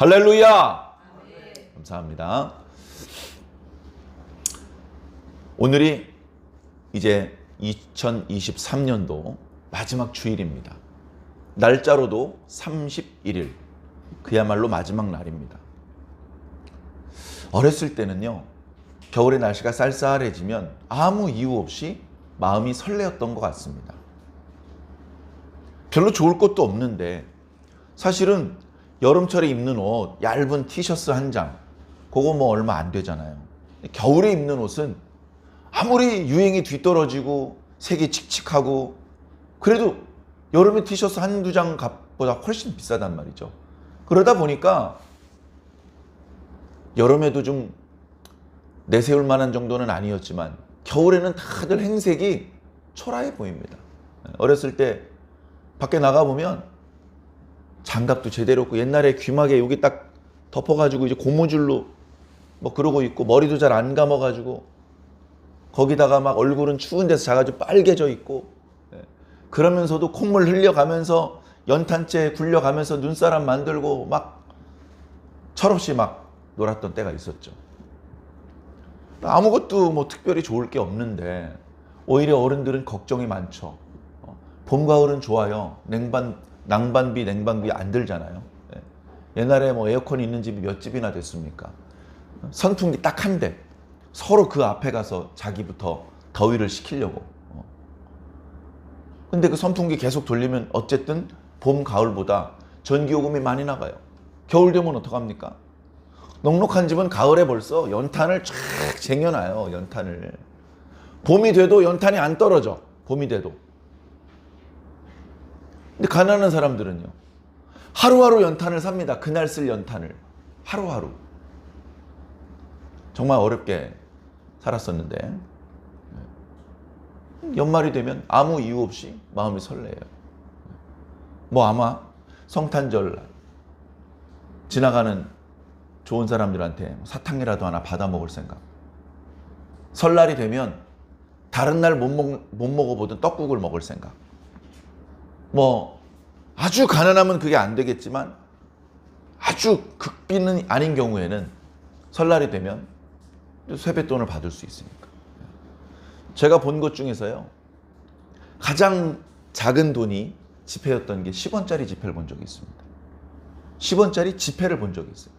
할렐루야! 감사합니다. 오늘이 이제 2023년도 마지막 주일입니다. 날짜로도 31일. 그야말로 마지막 날입니다. 어렸을 때는요, 겨울에 날씨가 쌀쌀해지면 아무 이유 없이 마음이 설레었던 것 같습니다. 별로 좋을 것도 없는데 사실은 여름철에 입는 옷, 얇은 티셔츠 한 장, 그거 뭐 얼마 안 되잖아요. 겨울에 입는 옷은 아무리 유행이 뒤떨어지고 색이 칙칙하고 그래도 여름에 티셔츠 한두 장 값보다 훨씬 비싸단 말이죠. 그러다 보니까 여름에도 좀 내세울 만한 정도는 아니었지만 겨울에는 다들 행색이 초라해 보입니다. 어렸을 때 밖에 나가보면 장갑도 제대로 없고 옛날에 귀마개 여기 딱 덮어가지고 이제 고무줄로 뭐 그러고 있고 머리도 잘 안 감아가지고 거기다가 막 얼굴은 추운 데서 자가지고 빨개져 있고 그러면서도 콧물 흘려가면서 연탄재 굴려가면서 눈사람 만들고 막 철없이 막 놀았던 때가 있었죠. 아무것도 뭐 특별히 좋을 게 없는데 오히려 어른들은 걱정이 많죠. 봄, 가을은 좋아요. 낭반비, 냉방비 안 들잖아요. 옛날에 뭐 에어컨이 있는 집이 몇 집이나 됐습니까? 선풍기 딱 한 대. 서로 그 앞에 가서 자기부터 더위를 식히려고. 근데 그 선풍기 계속 돌리면 어쨌든 봄, 가을보다 전기요금이 많이 나가요. 겨울 되면 어떡합니까? 넉넉한 집은 가을에 벌써 연탄을 쫙 쟁여놔요. 연탄을. 봄이 돼도 연탄이 안 떨어져. 봄이 돼도. 근데 가난한 사람들은요, 하루하루 연탄을 삽니다. 그날 쓸 연탄을. 하루하루. 정말 어렵게 살았었는데 연말이 되면 아무 이유 없이 마음이 설레요. 뭐 아마 성탄절 지나가는 좋은 사람들한테 사탕이라도 하나 받아 먹을 생각. 설날이 되면 다른 날 못 먹어보던 떡국을 먹을 생각. 뭐 아주 가난하면 그게 안 되겠지만 아주 극빈은 아닌 경우에는 설날이 되면 세뱃돈을 받을 수 있으니까. 제가 본 것 중에서요, 가장 작은 돈이 지폐였던 게 10원짜리 지폐를 본 적이 있습니다. 10원짜리 지폐를 본 적이 있어요.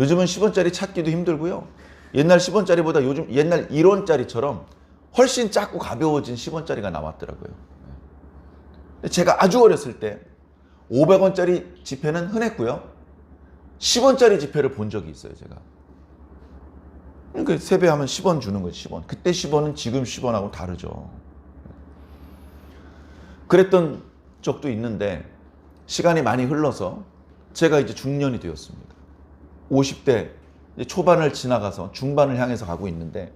요즘은 10원짜리 찾기도 힘들고요. 옛날 10원짜리보다 요즘 옛날 1원짜리처럼 훨씬 작고 가벼워진 10원짜리가 나왔더라고요. 제가 아주 어렸을 때 500원짜리 지폐는 흔했고요. 10원짜리 지폐를 본 적이 있어요, 제가. 그러니까 세배하면 10원 주는 거지, 10원. 그때 10원은 지금 10원하고 다르죠. 그랬던 적도 있는데 시간이 많이 흘러서 제가 이제 중년이 되었습니다. 50대 초반을 지나가서 중반을 향해서 가고 있는데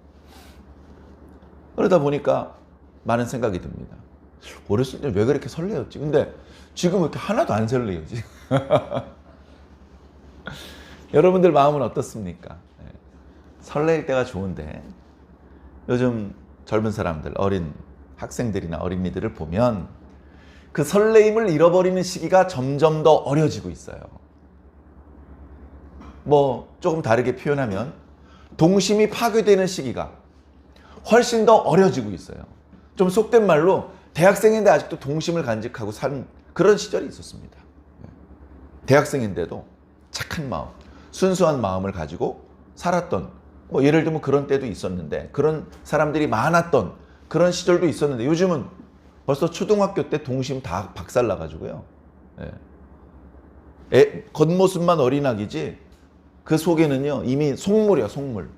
그러다 보니까 많은 생각이 듭니다. 어렸을 때 왜 그렇게 설레었지? 근데 지금 왜 이렇게 하나도 안 설레지? 여러분들 마음은 어떻습니까? 설레일 때가 좋은데 요즘 젊은 사람들, 어린 학생들이나 어린이들을 보면 그 설레임을 잃어버리는 시기가 점점 더 어려지고 있어요. 뭐 조금 다르게 표현하면 동심이 파괴되는 시기가 훨씬 더 어려지고 있어요. 좀 속된 말로 대학생인데 아직도 동심을 간직하고 산 그런 시절이 있었습니다. 대학생인데도 착한 마음, 순수한 마음을 가지고 살았던, 뭐 예를 들면 그런 때도 있었는데, 그런 사람들이 많았던 그런 시절도 있었는데, 요즘은 벌써 초등학교 때 동심 다 박살나가지고요. 겉모습만 어린아기지 그 속에는요 이미 속물이야, 속물.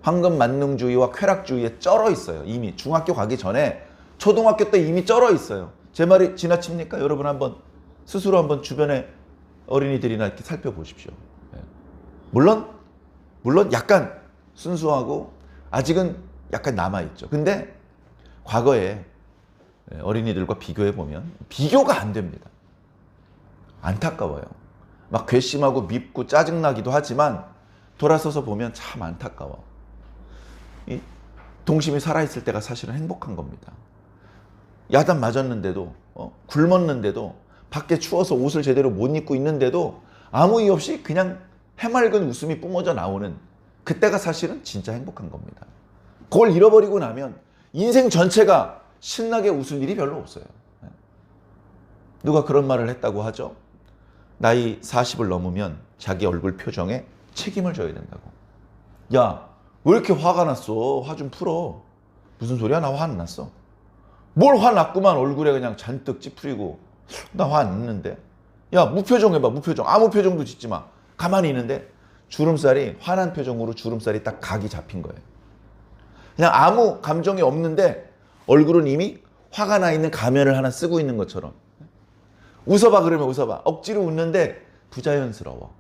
황금 만능주의와 쾌락주의에 쩔어 있어요. 이미 중학교 가기 전에 초등학교 때 이미 쩔어 있어요. 제 말이 지나칩니까? 여러분 한번 스스로 한번 주변의 어린이들이나 이렇게 살펴보십시오. 물론 약간 순수하고 아직은 약간 남아있죠. 근데 과거에 어린이들과 비교해 보면 비교가 안 됩니다. 안타까워요. 막 괘씸하고 밉고 짜증나기도 하지만 돌아서서 보면 참 안타까워. 이 동심이 살아있을 때가 사실은 행복한 겁니다. 야단 맞았는데도 굶었는데도 밖에 추워서 옷을 제대로 못 입고 있는데도 아무 이유 없이 그냥 해맑은 웃음이 뿜어져 나오는 그때가 사실은 진짜 행복한 겁니다. 그걸 잃어버리고 나면 인생 전체가 신나게 웃을 일이 별로 없어요. 누가 그런 말을 했다고 하죠. 나이 40을 넘으면 자기 얼굴 표정에 책임을 져야 된다고. 야, 왜 이렇게 화가 났어? 화 좀 풀어. 무슨 소리야? 나 화 안 났어. 뭘 화 났구만. 얼굴에 그냥 잔뜩 찌푸리고. 나 화 안 났는데. 야, 무표정 해봐. 무표정. 아무 표정도 짓지 마. 가만히 있는데 주름살이, 화난 표정으로 주름살이 딱 각이 잡힌 거예요. 그냥 아무 감정이 없는데 얼굴은 이미 화가 나 있는 가면을 하나 쓰고 있는 것처럼. 웃어봐 그러면 웃어봐. 억지로 웃는데 부자연스러워.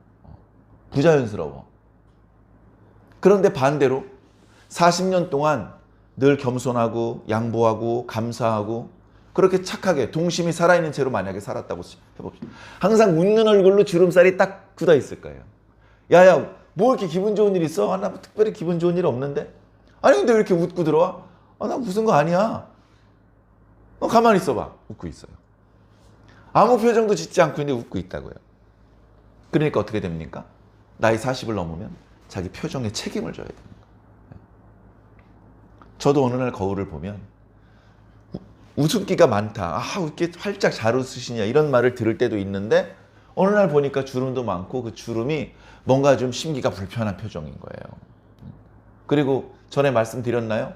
부자연스러워. 그런데 반대로 40년 동안 늘 겸손하고 양보하고 감사하고 그렇게 착하게 동심이 살아있는 채로 만약에 살았다고 해봅시다. 항상 웃는 얼굴로 주름살이 딱 굳어 있을 거예요. 야야, 뭐 이렇게 기분 좋은 일 있어? 나 특별히 기분 좋은 일 없는데? 아니 근데 왜 이렇게 웃고 들어와? 나 웃은 거 아니야. 너 가만히 있어봐. 웃고 있어요. 아무 표정도 짓지 않고 있는데 웃고 있다고요. 그러니까 어떻게 됩니까? 나이 40을 넘으면 자기 표정에 책임을 져야 됩니다. 저도 어느 날 거울을 보면 웃음기가 많다. 아, 이렇게 활짝 잘 웃으시냐 이런 말을 들을 때도 있는데 어느 날 보니까 주름도 많고 그 주름이 뭔가 좀 심기가 불편한 표정인 거예요. 그리고 전에 말씀드렸나요?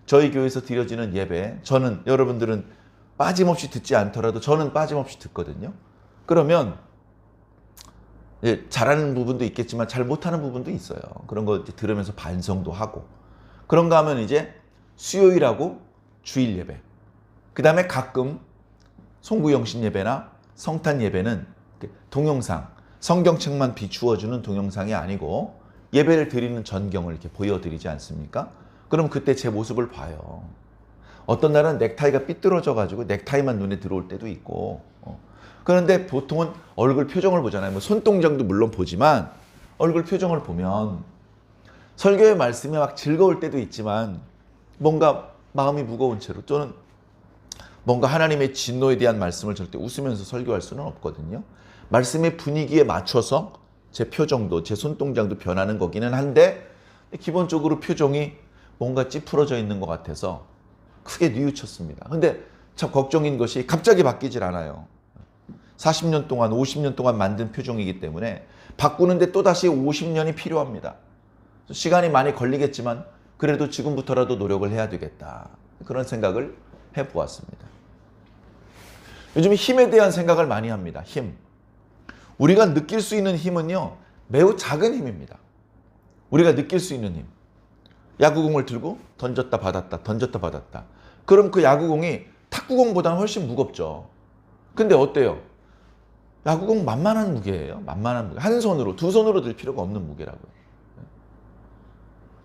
저희 교회에서 드려지는 예배, 저는 여러분들은 빠짐없이 듣지 않더라도 저는 빠짐없이 듣거든요. 그러면 잘하는 부분도 있겠지만 잘 못하는 부분도 있어요. 그런 거 들으면서 반성도 하고. 그런가 하면 이제 수요일하고 주일 예배, 그 다음에 가끔 송구영신 예배나 성탄 예배는 동영상, 성경책만 비추어주는 동영상이 아니고 예배를 드리는 전경을 이렇게 보여드리지 않습니까? 그럼 그때 제 모습을 봐요. 어떤 날은 넥타이가 삐뚤어져가지고 넥타이만 눈에 들어올 때도 있고. 그런데 보통은 얼굴 표정을 보잖아요. 뭐 손동작도 물론 보지만 얼굴 표정을 보면 설교의 말씀이 막 즐거울 때도 있지만 뭔가 마음이 무거운 채로 또는 뭔가 하나님의 진노에 대한 말씀을 절대 웃으면서 설교할 수는 없거든요. 말씀의 분위기에 맞춰서 제 표정도 제 손동작도 변하는 거기는 한데 기본적으로 표정이 뭔가 찌푸러져 있는 것 같아서 크게 뉘우쳤습니다. 근데 참 걱정인 것이 갑자기 바뀌질 않아요. 40년 동안 50년 동안 만든 표정이기 때문에 바꾸는데 또다시 50년이 필요합니다. 시간이 많이 걸리겠지만 그래도 지금부터라도 노력을 해야 되겠다. 그런 생각을 해보았습니다. 요즘 힘에 대한 생각을 많이 합니다. 힘. 우리가 느낄 수 있는 힘은요, 매우 작은 힘입니다. 우리가 느낄 수 있는 힘. 야구공을 들고 던졌다 받았다 던졌다 받았다. 그럼 그 야구공이 탁구공보다는 훨씬 무겁죠. 근데 어때요? 야구공 만만한 무게예요. 만만한 무게. 한 손으로, 두 손으로 들 필요가 없는 무게라고요.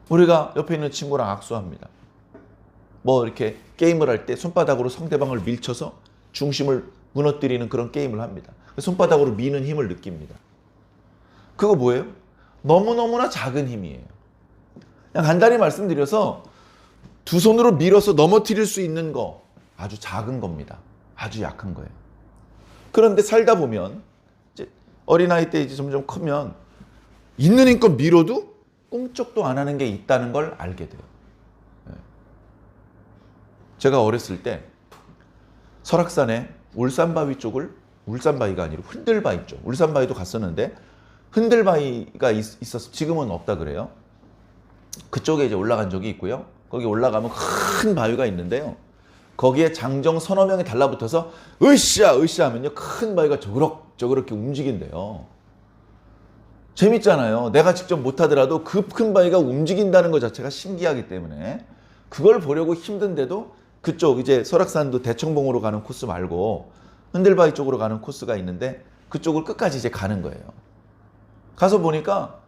우리가 옆에 있는 친구랑 악수합니다. 뭐 이렇게 게임을 할 때 손바닥으로 상대방을 밀쳐서 중심을 무너뜨리는 그런 게임을 합니다. 손바닥으로 미는 힘을 느낍니다. 그거 뭐예요? 너무너무나 작은 힘이에요. 그냥 간단히 말씀드려서 두 손으로 밀어서 넘어뜨릴 수 있는 거 아주 작은 겁니다. 아주 약한 거예요. 그런데 살다 보면 이제 어린아이 때 이제 점점 크면 있는 힘껏 밀어도 꿈쩍도 안 하는 게 있다는 걸 알게 돼요. 제가 어렸을 때 설악산에 울산바위 쪽을, 울산바위가 아니고 흔들바위 쪽, 울산바위도 갔었는데 흔들바위가 있어서 지금은 없다 그래요. 그쪽에 이제 올라간 적이 있고요. 거기 올라가면 큰 바위가 있는데요. 거기에 장정 서너 명이 달라붙어서 으쌰 으쌰 하면요 큰 바위가 저그렇게 움직인대요. 재밌잖아요. 내가 직접 못하더라도 그 큰 바위가 움직인다는 것 자체가 신기하기 때문에 그걸 보려고 힘든데도 그쪽 이제 설악산도 대청봉으로 가는 코스 말고 흔들바위 쪽으로 가는 코스가 있는데 그쪽을 끝까지 이제 가는 거예요. 가서 보니까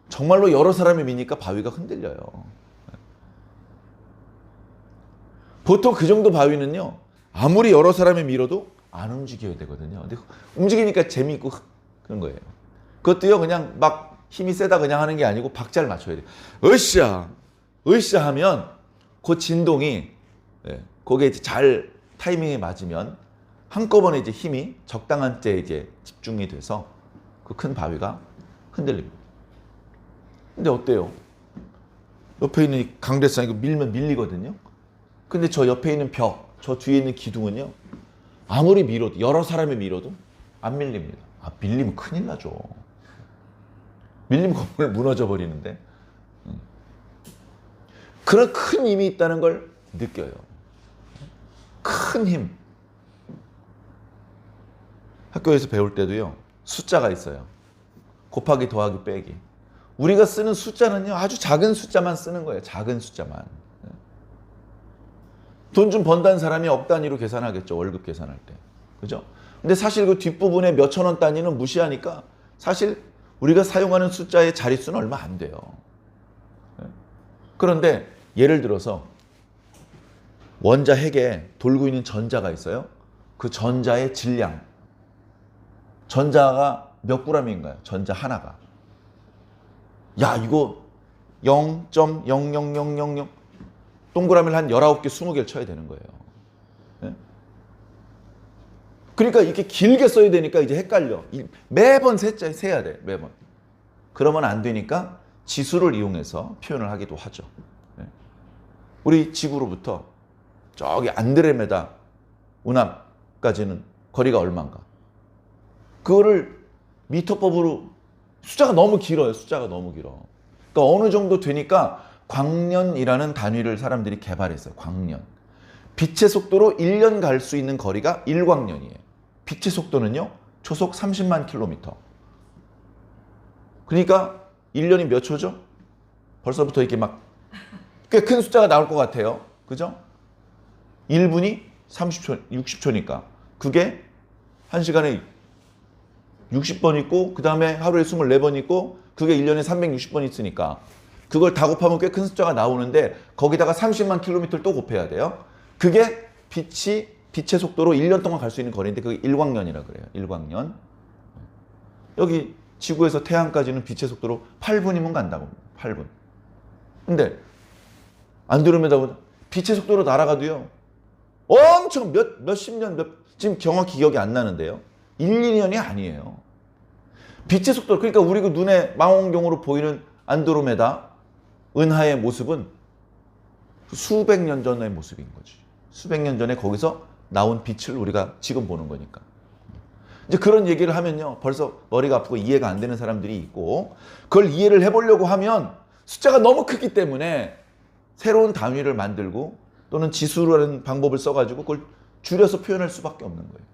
정말로 여러 사람이 미니까 바위가 흔들려요. 보통 그 정도 바위는요 아무리 여러 사람이 밀어도 안 움직여야 되거든요. 근데 움직이니까 재미있고 그런 거예요. 그것도요 그냥 막 힘이 세다 그냥 하는 게 아니고 박자를 맞춰야 돼요. 으쌰 으쌰 하면 그 진동이 거기에 잘 타이밍에 맞으면 한꺼번에 이제 힘이 적당한 때 이제 집중이 돼서 그 큰 바위가 흔들립니다. 근데 어때요? 옆에 있는 이 강대상 이거 밀면 밀리거든요. 근데 저 옆에 있는 벽, 저 뒤에 있는 기둥은요. 아무리 밀어도 여러 사람이 밀어도 안 밀립니다. 아, 밀리면 큰일 나죠. 밀리면 건물 무너져 버리는데. 그런 큰 힘이 있다는 걸 느껴요. 큰 힘. 학교에서 배울 때도요. 숫자가 있어요. 곱하기, 더하기, 빼기. 우리가 쓰는 숫자는요. 아주 작은 숫자만 쓰는 거예요. 작은 숫자만. 돈 좀 번다는 사람이 억 단위로 계산하겠죠. 월급 계산할 때. 그죠? 근데 사실 그 뒷부분에 몇천 원 단위는 무시하니까 사실 우리가 사용하는 숫자의 자릿수는 얼마 안 돼요. 그런데 예를 들어서 원자 핵에 돌고 있는 전자가 있어요. 그 전자의 질량. 전자가 몇 g인가요? 전자 하나가. 야, 이거 0.00000 동그라미를 한 19개, 20개를 쳐야 되는 거예요. 네? 그러니까 이렇게 길게 써야 되니까 이제 헷갈려. 매번 세야 돼, 매번. 그러면 안 되니까 지수를 이용해서 표현을 하기도 하죠. 네? 우리 지구로부터 저기 안드레메다 운함까지는 거리가 얼마인가? 그거를 미터법으로 숫자가 너무 길어요. 숫자가 너무 길어. 그러니까 어느 정도 되니까 광년이라는 단위를 사람들이 개발했어요. 광년. 빛의 속도로 1년 갈 수 있는 거리가 1광년이에요. 빛의 속도는요. 초속 30만 킬로미터. 그러니까 1년이 몇 초죠? 벌써부터 이렇게 막 꽤 큰 숫자가 나올 것 같아요. 그죠? 1분이 30초, 60초니까. 그게 1시간에 60번 있고 그 다음에 하루에 24번 있고 그게 1년에 360번 있으니까 그걸 다 곱하면 꽤 큰 숫자가 나오는데 거기다가 30만 킬로미터를 또 곱해야 돼요. 그게 빛의 속도로 1년 동안 갈 수 있는 거리인데 그게 1광년이라 그래요. 1광년. 여기 지구에서 태양까지는 빛의 속도로 8분이면 간다고 합니다. 8분. 근데 안드로메다보다 빛의 속도로 날아가도요. 엄청 몇십 년, 지금 정확히 기억이 안 나는데요. 1, 2년이 아니에요. 빛의 속도, 그러니까 우리 그 눈에 망원경으로 보이는 안드로메다 은하의 모습은 수백 년 전의 모습인 거지. 수백 년 전에 거기서 나온 빛을 우리가 지금 보는 거니까. 이제 그런 얘기를 하면요. 벌써 머리가 아프고 이해가 안 되는 사람들이 있고 그걸 이해를 해보려고 하면 숫자가 너무 크기 때문에 새로운 단위를 만들고 또는 지수라는 방법을 써가지고 그걸 줄여서 표현할 수밖에 없는 거예요.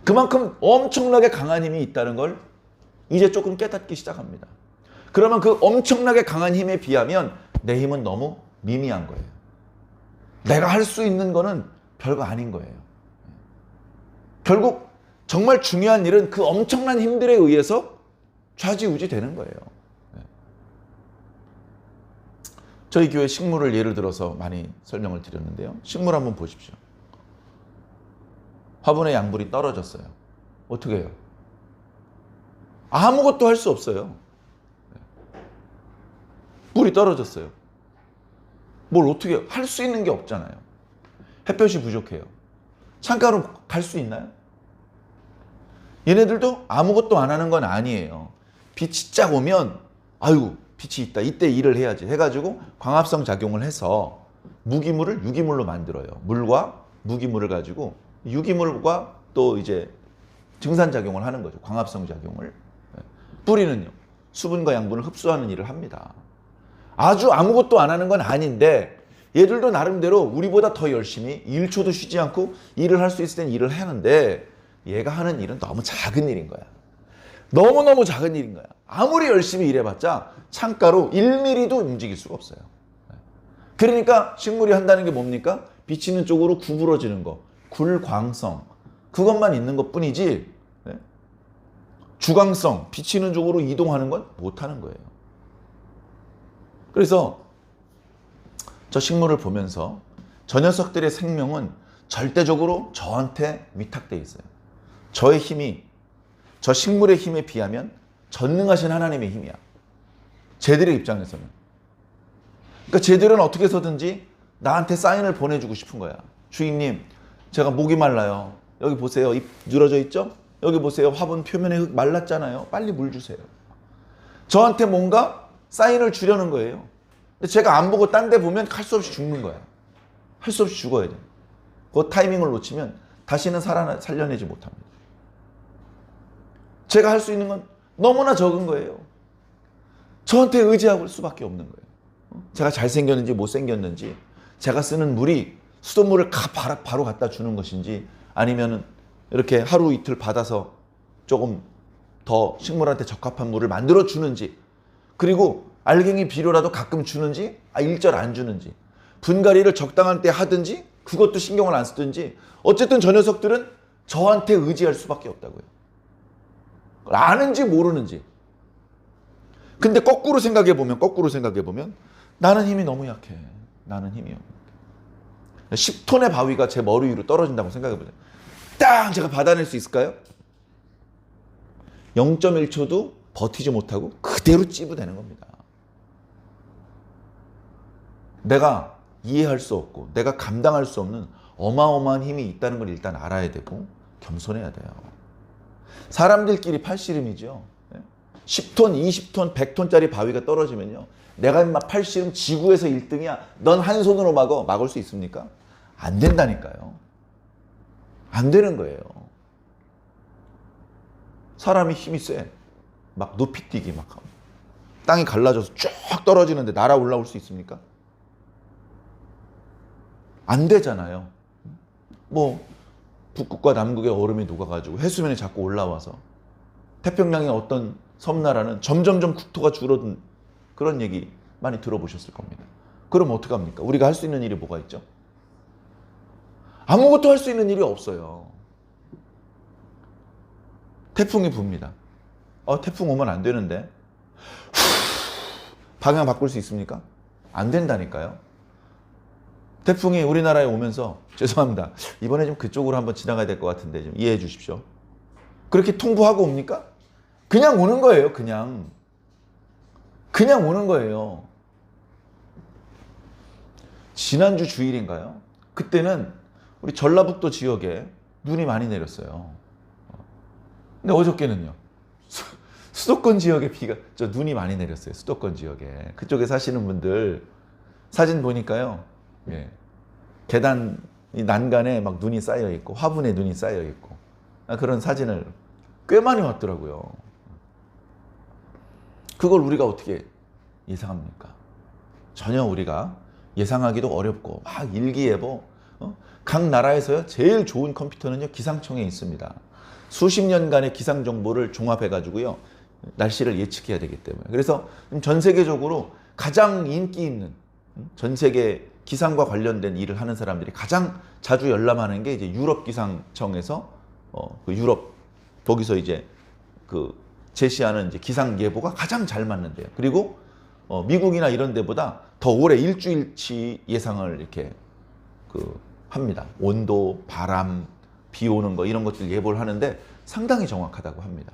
그만큼 엄청나게 강한 힘이 있다는 걸 이제 조금 깨닫기 시작합니다. 그러면 그 엄청나게 강한 힘에 비하면 내 힘은 너무 미미한 거예요. 내가 할 수 있는 거는 별거 아닌 거예요. 결국 정말 중요한 일은 그 엄청난 힘들에 의해서 좌지우지 되는 거예요. 저희 교회 식물을 예를 들어서 많이 설명을 드렸는데요. 식물 한번 보십시오. 화분의 양분이 떨어졌어요. 어떻게 해요? 아무것도 할 수 없어요. 물이 떨어졌어요. 뭘 어떻게 할 수 있는 게 없잖아요. 햇볕이 부족해요. 창가로 갈 수 있나요? 얘네들도 아무것도 안 하는 건 아니에요. 빛이 쫙 오면 아이고 빛이 있다. 이때 일을 해야지 해가지고 광합성 작용을 해서 무기물을 유기물로 만들어요. 물과 무기물을 가지고 유기물과 또 이제 증산작용을 하는 거죠. 광합성 작용을. 뿌리는요. 수분과 양분을 흡수하는 일을 합니다. 아주 아무것도 안 하는 건 아닌데 얘들도 나름대로 우리보다 더 열심히 1초도 쉬지 않고 일을 할 수 있을 땐 일을 하는데 얘가 하는 일은 너무 작은 일인 거야. 너무너무 작은 일인 거야. 아무리 열심히 일해봤자 창가로 1mm도 움직일 수가 없어요. 그러니까 식물이 한다는 게 뭡니까? 비치는 쪽으로 구부러지는 거. 굴광성. 그것만 있는 것 뿐이지 주광성, 비치는 쪽으로 이동하는 건 못하는 거예요. 그래서 저 식물을 보면서 저 녀석들의 생명은 절대적으로 저한테 위탁되어 있어요. 저의 힘이 저 식물의 힘에 비하면 전능하신 하나님의 힘이야. 쟤들의 입장에서는. 그러니까 쟤들은 어떻게 해서든지 나한테 사인을 보내주고 싶은 거야. 주인님, 제가 목이 말라요. 여기 보세요. 잎 늘어져 있죠? 여기 보세요. 화분 표면에 흙 말랐잖아요. 빨리 물 주세요. 저한테 뭔가 사인을 주려는 거예요. 근데 제가 안 보고 딴 데 보면 할 수 없이 죽는 거야. 할 수 없이 죽어야 돼. 그 타이밍을 놓치면 다시는 살려내지 못합니다. 제가 할 수 있는 건 너무나 적은 거예요. 저한테 의지할 수밖에 없는 거예요. 제가 잘생겼는지 못생겼는지, 제가 쓰는 물이 수돗물을 바로 갖다 주는 것인지, 아니면 이렇게 하루 이틀 받아서 조금 더 식물한테 적합한 물을 만들어 주는지, 그리고 알갱이 비료라도 가끔 주는지, 일절 안 주는지, 분갈이를 적당한 때 하든지, 그것도 신경을 안 쓰든지, 어쨌든 저 녀석들은 저한테 의지할 수밖에 없다고요. 아는지 모르는지. 근데 거꾸로 생각해 보면 나는 힘이 너무 약해. 나는 힘이 없어. 10톤의 바위가 제 머리 위로 떨어진다고 생각해 보세요. 딱 제가 받아낼 수 있을까요? 0.1초도 버티지 못하고 그대로 찌부되는 겁니다. 내가 이해할 수 없고 내가 감당할 수 없는 어마어마한 힘이 있다는 걸 일단 알아야 되고 겸손해야 돼요. 사람들끼리 팔씨름이죠. 10톤, 20톤, 100톤짜리 바위가 떨어지면요. 내가 인마 팔씨름 지구에서 1등이야. 넌 한 손으로 막을 수 있습니까? 안 된다니까요. 안 되는 거예요. 사람이 힘이 세. 막 높이 뛰기 막 하고. 땅이 갈라져서 쭉 떨어지는데 날아 올라올 수 있습니까? 안 되잖아요. 뭐 북극과 남극의 얼음이 녹아가지고 해수면에 자꾸 올라와서 태평양의 어떤 섬나라는 점점점 국토가 줄어든 그런 얘기 많이 들어보셨을 겁니다. 그럼 어떡합니까? 우리가 할 수 있는 일이 뭐가 있죠? 아무것도 할 수 있는 일이 없어요. 태풍이 붑니다. 태풍 오면 안 되는데 방향 바꿀 수 있습니까? 안 된다니까요. 태풍이 우리나라에 오면서 죄송합니다. 이번에 좀 그쪽으로 한번 지나가야 될 것 같은데 좀 이해해 주십시오. 그렇게 통보하고 옵니까? 그냥 오는 거예요. 그냥 오는 거예요. 지난주 주일인가요? 그때는 우리 전라북도 지역에 눈이 많이 내렸어요. 근데 어저께는요. 수도권 지역에 눈이 많이 내렸어요. 수도권 지역에. 그쪽에 사시는 분들 사진 보니까요. 예. 계단 난간에 막 눈이 쌓여 있고 화분에 눈이 쌓여 있고 그런 사진을 꽤 많이 왔더라고요. 그걸 우리가 어떻게 예상합니까? 전혀 우리가 예상하기도 어렵고 막 일기예보. 각 나라에서요 제일 좋은 컴퓨터는요 기상청에 있습니다. 수십 년간의 기상 정보를 종합해 가지고요 날씨를 예측해야 되기 때문에. 그래서 전 세계적으로 가장 인기 있는 전 세계 기상과 관련된 일을 하는 사람들이 가장 자주 열람하는 게 이제 유럽 기상청에서 그 유럽 거기서 이제 그 제시하는 이제 기상 예보가 가장 잘 맞는데요. 그리고 미국이나 이런 데보다 더 오래 일주일치 예상을 이렇게 합니다. 온도, 바람, 비 오는 거 이런 것들 예보를 하는데 상당히 정확하다고 합니다.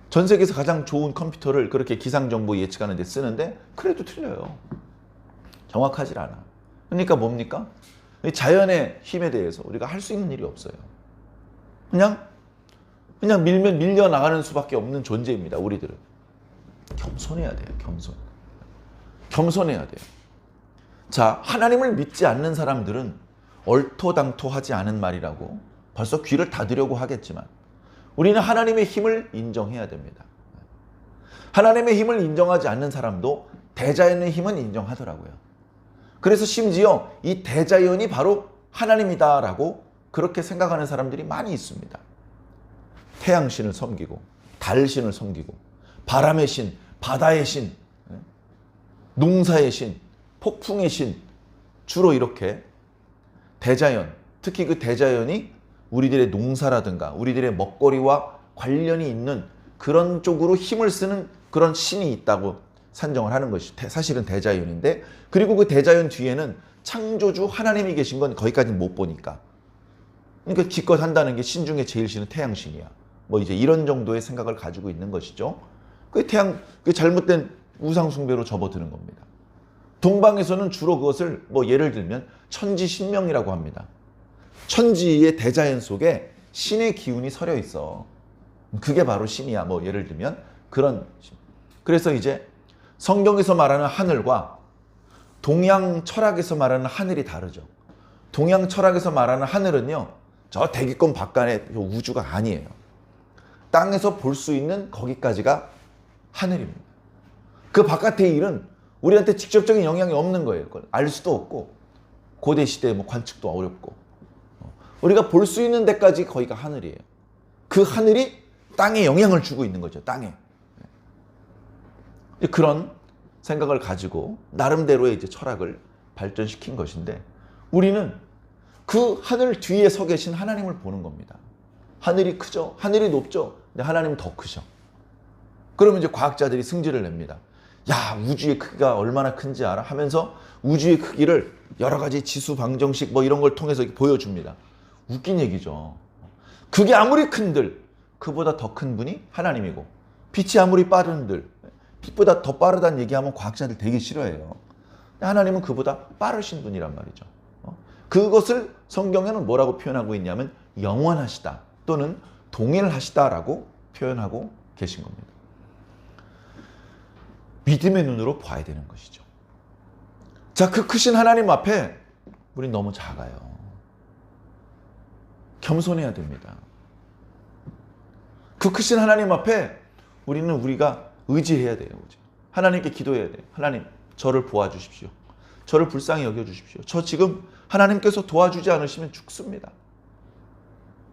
전 세계에서 가장 좋은 컴퓨터를 그렇게 기상 정보 예측하는 데 쓰는데 그래도 틀려요. 정확하지 않아. 그러니까 뭡니까? 자연의 힘에 대해서 우리가 할 수 있는 일이 없어요. 그냥 밀려 나가는 수밖에 없는 존재입니다. 우리들은 겸손해야 돼요. 겸손해야 돼요. 자, 하나님을 믿지 않는 사람들은 얼토당토하지 않은 말이라고 벌써 귀를 닫으려고 하겠지만 우리는 하나님의 힘을 인정해야 됩니다. 하나님의 힘을 인정하지 않는 사람도 대자연의 힘은 인정하더라고요. 그래서 심지어 이 대자연이 바로 하나님이다라고 그렇게 생각하는 사람들이 많이 있습니다. 태양신을 섬기고 달신을 섬기고 바람의 신, 바다의 신, 농사의 신, 폭풍의 신, 주로 이렇게 대자연, 특히 그 대자연이 우리들의 농사라든가 우리들의 먹거리와 관련이 있는 그런 쪽으로 힘을 쓰는 그런 신이 있다고 산정을 하는 것이 사실은 대자연인데, 그리고 그 대자연 뒤에는 창조주 하나님이 계신 건 거기까지는 못 보니까, 그러니까 기껏 한다는 게 신 중에 제일 신은 태양신이야. 뭐 이제 이런 정도의 생각을 가지고 있는 것이죠. 그 잘못된 우상 숭배로 접어드는 겁니다. 동방에서는 주로 그것을 뭐 예를 들면 천지신명이라고 합니다. 천지의 대자연 속에 신의 기운이 서려 있어. 그게 바로 신이야. 뭐 예를 들면 그런. 그래서 이제 성경에서 말하는 하늘과 동양 철학에서 말하는 하늘이 다르죠. 동양 철학에서 말하는 하늘은요, 저 대기권 바깥의 우주가 아니에요. 땅에서 볼 수 있는 거기까지가 하늘입니다. 그 바깥의 일은 우리한테 직접적인 영향이 없는 거예요. 그걸 알 수도 없고, 고대 시대에 뭐 관측도 어렵고, 우리가 볼 수 있는 데까지 거기가 하늘이에요. 그 하늘이 땅에 영향을 주고 있는 거죠. 땅에. 그런 생각을 가지고 나름대로의 이제 철학을 발전시킨 것인데, 우리는 그 하늘 뒤에 서 계신 하나님을 보는 겁니다. 하늘이 크죠? 하늘이 높죠? 근데 하나님은 더 크셔. 그러면 이제 과학자들이 승질을 냅니다. 야, 우주의 크기가 얼마나 큰지 알아? 하면서 우주의 크기를 여러 가지 지수 방정식 뭐 이런 걸 통해서 보여줍니다. 웃긴 얘기죠. 그게 아무리 큰들 그보다 더 큰 분이 하나님이고, 빛이 아무리 빠른들 빛보다 더 빠르다는 얘기하면 과학자들 되게 싫어해요. 하나님은 그보다 빠르신 분이란 말이죠. 그것을 성경에는 뭐라고 표현하고 있냐면 영원하시다 또는 동일하시다라고 표현하고 계신 겁니다. 믿음의 눈으로 봐야 되는 것이죠. 자, 그 크신 하나님 앞에 우린 너무 작아요. 겸손해야 됩니다. 그 크신 하나님 앞에 우리가 의지해야 돼요. 하나님께 기도해야 돼요. 하나님, 저를 도와주십시오. 저를 불쌍히 여겨주십시오. 저 지금 하나님께서 도와주지 않으시면 죽습니다.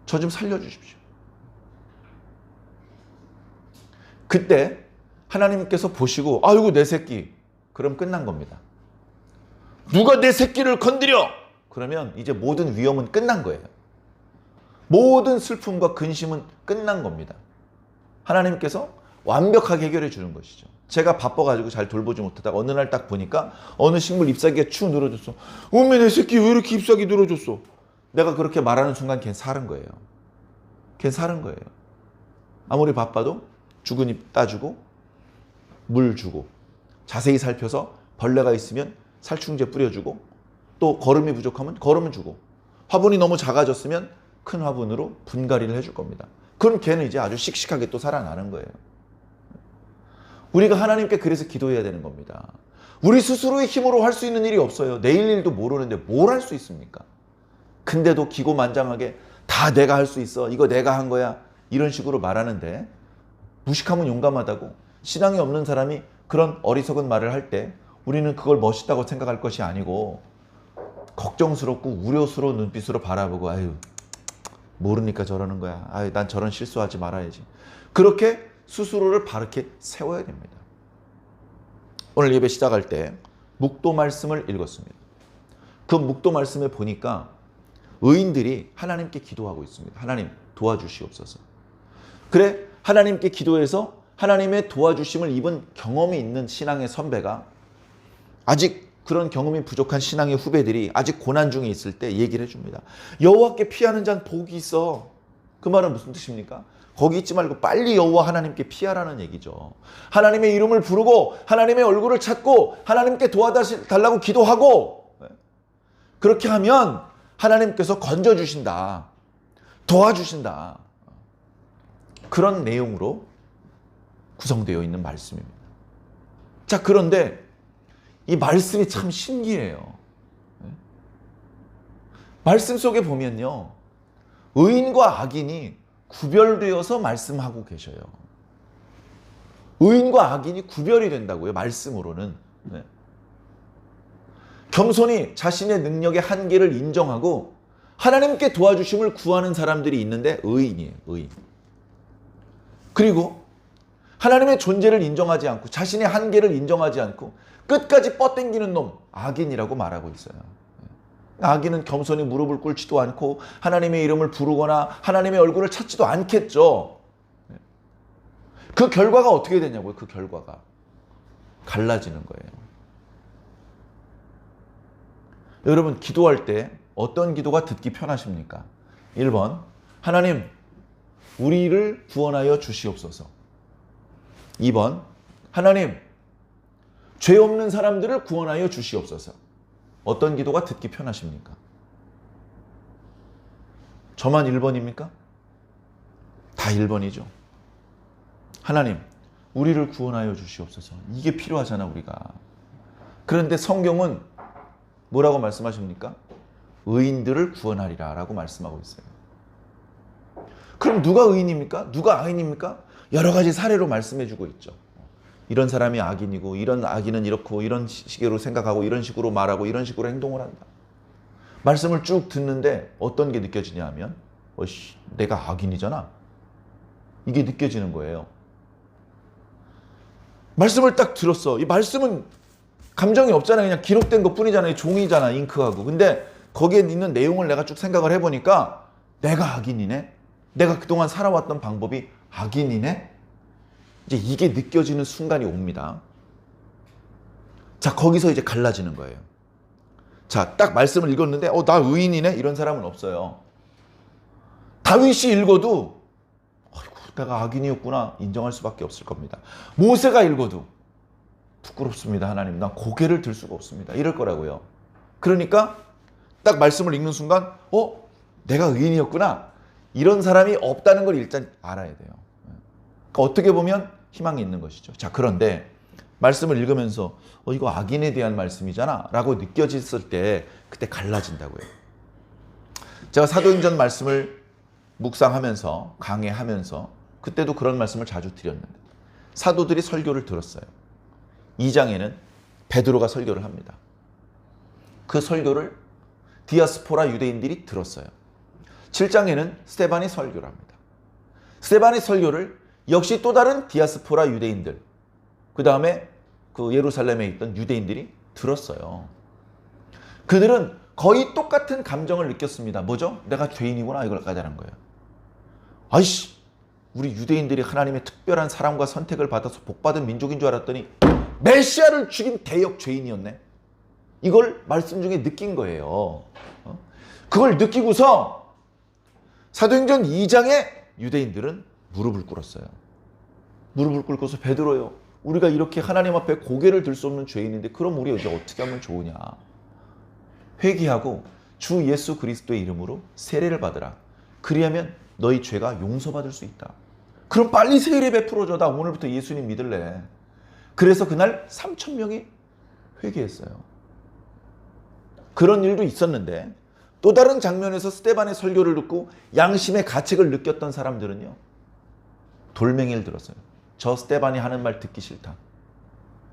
저 좀 살려주십시오. 그때 하나님께서 보시고, 아이고 내 새끼, 그럼 끝난 겁니다. 누가 내 새끼를 건드려! 그러면 이제 모든 위험은 끝난 거예요. 모든 슬픔과 근심은 끝난 겁니다. 하나님께서 완벽하게 해결해 주는 것이죠. 제가 바빠가지고 잘 돌보지 못하다가 어느 날 딱 보니까 어느 식물 잎사귀가 축 늘어졌어. 어메 내 새끼 왜 이렇게 잎사귀 늘어졌어? 내가 그렇게 말하는 순간 걔는 사는 거예요. 걔는 사는 거예요. 아무리 바빠도 죽은 잎 따주고 물 주고 자세히 살펴서 벌레가 있으면 살충제 뿌려주고 또 거름이 부족하면 거름을 주고 화분이 너무 작아졌으면 큰 화분으로 분갈이를 해줄 겁니다. 그럼 걔는 이제 아주 씩씩하게 또 살아나는 거예요. 우리가 하나님께 그래서 기도해야 되는 겁니다. 우리 스스로의 힘으로 할 수 있는 일이 없어요. 내일 일도 모르는데 뭘 할 수 있습니까? 근데도 기고만장하게 다 내가 할 수 있어. 이거 내가 한 거야. 이런 식으로 말하는데 무식하면 용감하다고 신앙이 없는 사람이 그런 어리석은 말을 할 때 우리는 그걸 멋있다고 생각할 것이 아니고 걱정스럽고 우려스러운 눈빛으로 바라보고 아유 모르니까 저러는 거야. 아유 난 저런 실수하지 말아야지. 그렇게 스스로를 바르게 세워야 됩니다. 오늘 예배 시작할 때 묵도 말씀을 읽었습니다. 그 묵도 말씀에 보니까 의인들이 하나님께 기도하고 있습니다. 하나님 도와주시옵소서. 그래 하나님께 기도해서 하나님의 도와주심을 입은 경험이 있는 신앙의 선배가 아직 그런 경험이 부족한 신앙의 후배들이 아직 고난 중에 있을 때 얘기를 해줍니다. 여호와께 피하는 자는 복이 있어. 그 말은 무슨 뜻입니까? 거기 있지 말고 빨리 여호와 하나님께 피하라는 얘기죠. 하나님의 이름을 부르고 하나님의 얼굴을 찾고 하나님께 도와달라고 기도하고 그렇게 하면 하나님께서 건져주신다. 도와주신다. 그런 내용으로 구성되어 있는 말씀입니다. 자, 그런데 이 말씀이 참 신기해요. 말씀 속에 보면요. 의인과 악인이 구별되어서 말씀하고 계셔요. 의인과 악인이 구별이 된다고요. 말씀으로는. 네. 겸손히 자신의 능력의 한계를 인정하고 하나님께 도와주심을 구하는 사람들이 있는데 의인이에요. 의인. 그리고 하나님의 존재를 인정하지 않고 자신의 한계를 인정하지 않고 끝까지 뻗당기는 놈 악인이라고 말하고 있어요. 악인은 겸손히 무릎을 꿇지도 않고 하나님의 이름을 부르거나 하나님의 얼굴을 찾지도 않겠죠. 그 결과가 어떻게 되냐고요. 그 결과가 갈라지는 거예요. 여러분 기도할 때 어떤 기도가 듣기 편하십니까? 1번 하나님 우리를 구원하여 주시옵소서. 2번 하나님 죄 없는 사람들을 구원하여 주시옵소서. 어떤 기도가 듣기 편하십니까? 저만 1번입니까? 다 1번이죠. 하나님, 우리를 구원하여 주시옵소서. 이게 필요하잖아, 우리가. 그런데 성경은 뭐라고 말씀하십니까? 의인들을 구원하리라 라고 말씀하고 있어요. 그럼 누가 의인입니까? 누가 악인입니까? 여러 가지 사례로 말씀해 주고 있죠. 이런 사람이 악인이고, 이런 악인은 이렇고, 이런 식으로 생각하고, 이런 식으로 말하고, 이런 식으로 행동을 한다. 말씀을 쭉 듣는데 어떤 게 느껴지냐 하면 내가 악인이잖아. 이게 느껴지는 거예요. 말씀을 딱 들었어. 이 말씀은 감정이 없잖아요. 그냥 기록된 것 뿐이잖아요. 종이잖아, 잉크하고. 근데 거기에 있는 내용을 내가 쭉 생각을 해보니까 내가 악인이네. 내가 그동안 살아왔던 방법이 악인이네. 이제 이게 느껴지는 순간이 옵니다. 자, 거기서 이제 갈라지는 거예요. 자, 딱 말씀을 읽었는데 나 의인이네? 이런 사람은 없어요. 다윗이 읽어도 아이고, 내가 악인이었구나 인정할 수밖에 없을 겁니다. 모세가 읽어도 부끄럽습니다. 하나님, 난 고개를 들 수가 없습니다. 이럴 거라고요. 그러니까 딱 말씀을 읽는 순간 내가 의인이었구나. 이런 사람이 없다는 걸 일단 알아야 돼요. 그러니까 어떻게 보면 희망이 있는 것이죠. 자, 그런데 말씀을 읽으면서 이거 악인에 대한 말씀이잖아 라고 느껴졌을 때 그때 갈라진다고요. 제가 사도행전 말씀을 묵상하면서 강해하면서 그때도 그런 말씀을 자주 드렸는데 사도들이 설교를 들었어요. 2장에는 베드로가 설교를 합니다. 그 설교를 디아스포라 유대인들이 들었어요. 7장에는 스데반이 설교를 합니다. 스데반의 설교를 역시 또 다른 디아스포라 유대인들, 그 다음에 그 예루살렘에 있던 유대인들이 들었어요. 그들은 거의 똑같은 감정을 느꼈습니다. 뭐죠? 내가 죄인이구나 이걸 깨달은 거예요. 아이씨, 우리 유대인들이 하나님의 특별한 사랑과 선택을 받아서 복받은 민족인 줄 알았더니 메시아를 죽인 대역 죄인이었네. 이걸 말씀 중에 느낀 거예요. 그걸 느끼고서 사도행전 2장에 유대인들은 무릎을 꿇었어요. 무릎을 꿇고서 베드로요, 우리가 이렇게 하나님 앞에 고개를 들 수 없는 죄인인데 그럼 우리 이제 어떻게 하면 좋으냐. 회개하고 주 예수 그리스도의 이름으로 세례를 받으라. 그리하면 너희 죄가 용서받을 수 있다. 그럼 빨리 세례 베풀어줘. 나 오늘부터 예수님 믿을래. 그래서 그날 3,000명이 회개했어요. 그런 일도 있었는데 또 다른 장면에서 스데반의 설교를 듣고 양심의 가책을 느꼈던 사람들은요, 돌멩이를 들었어요. 저 스데반이 하는 말 듣기 싫다.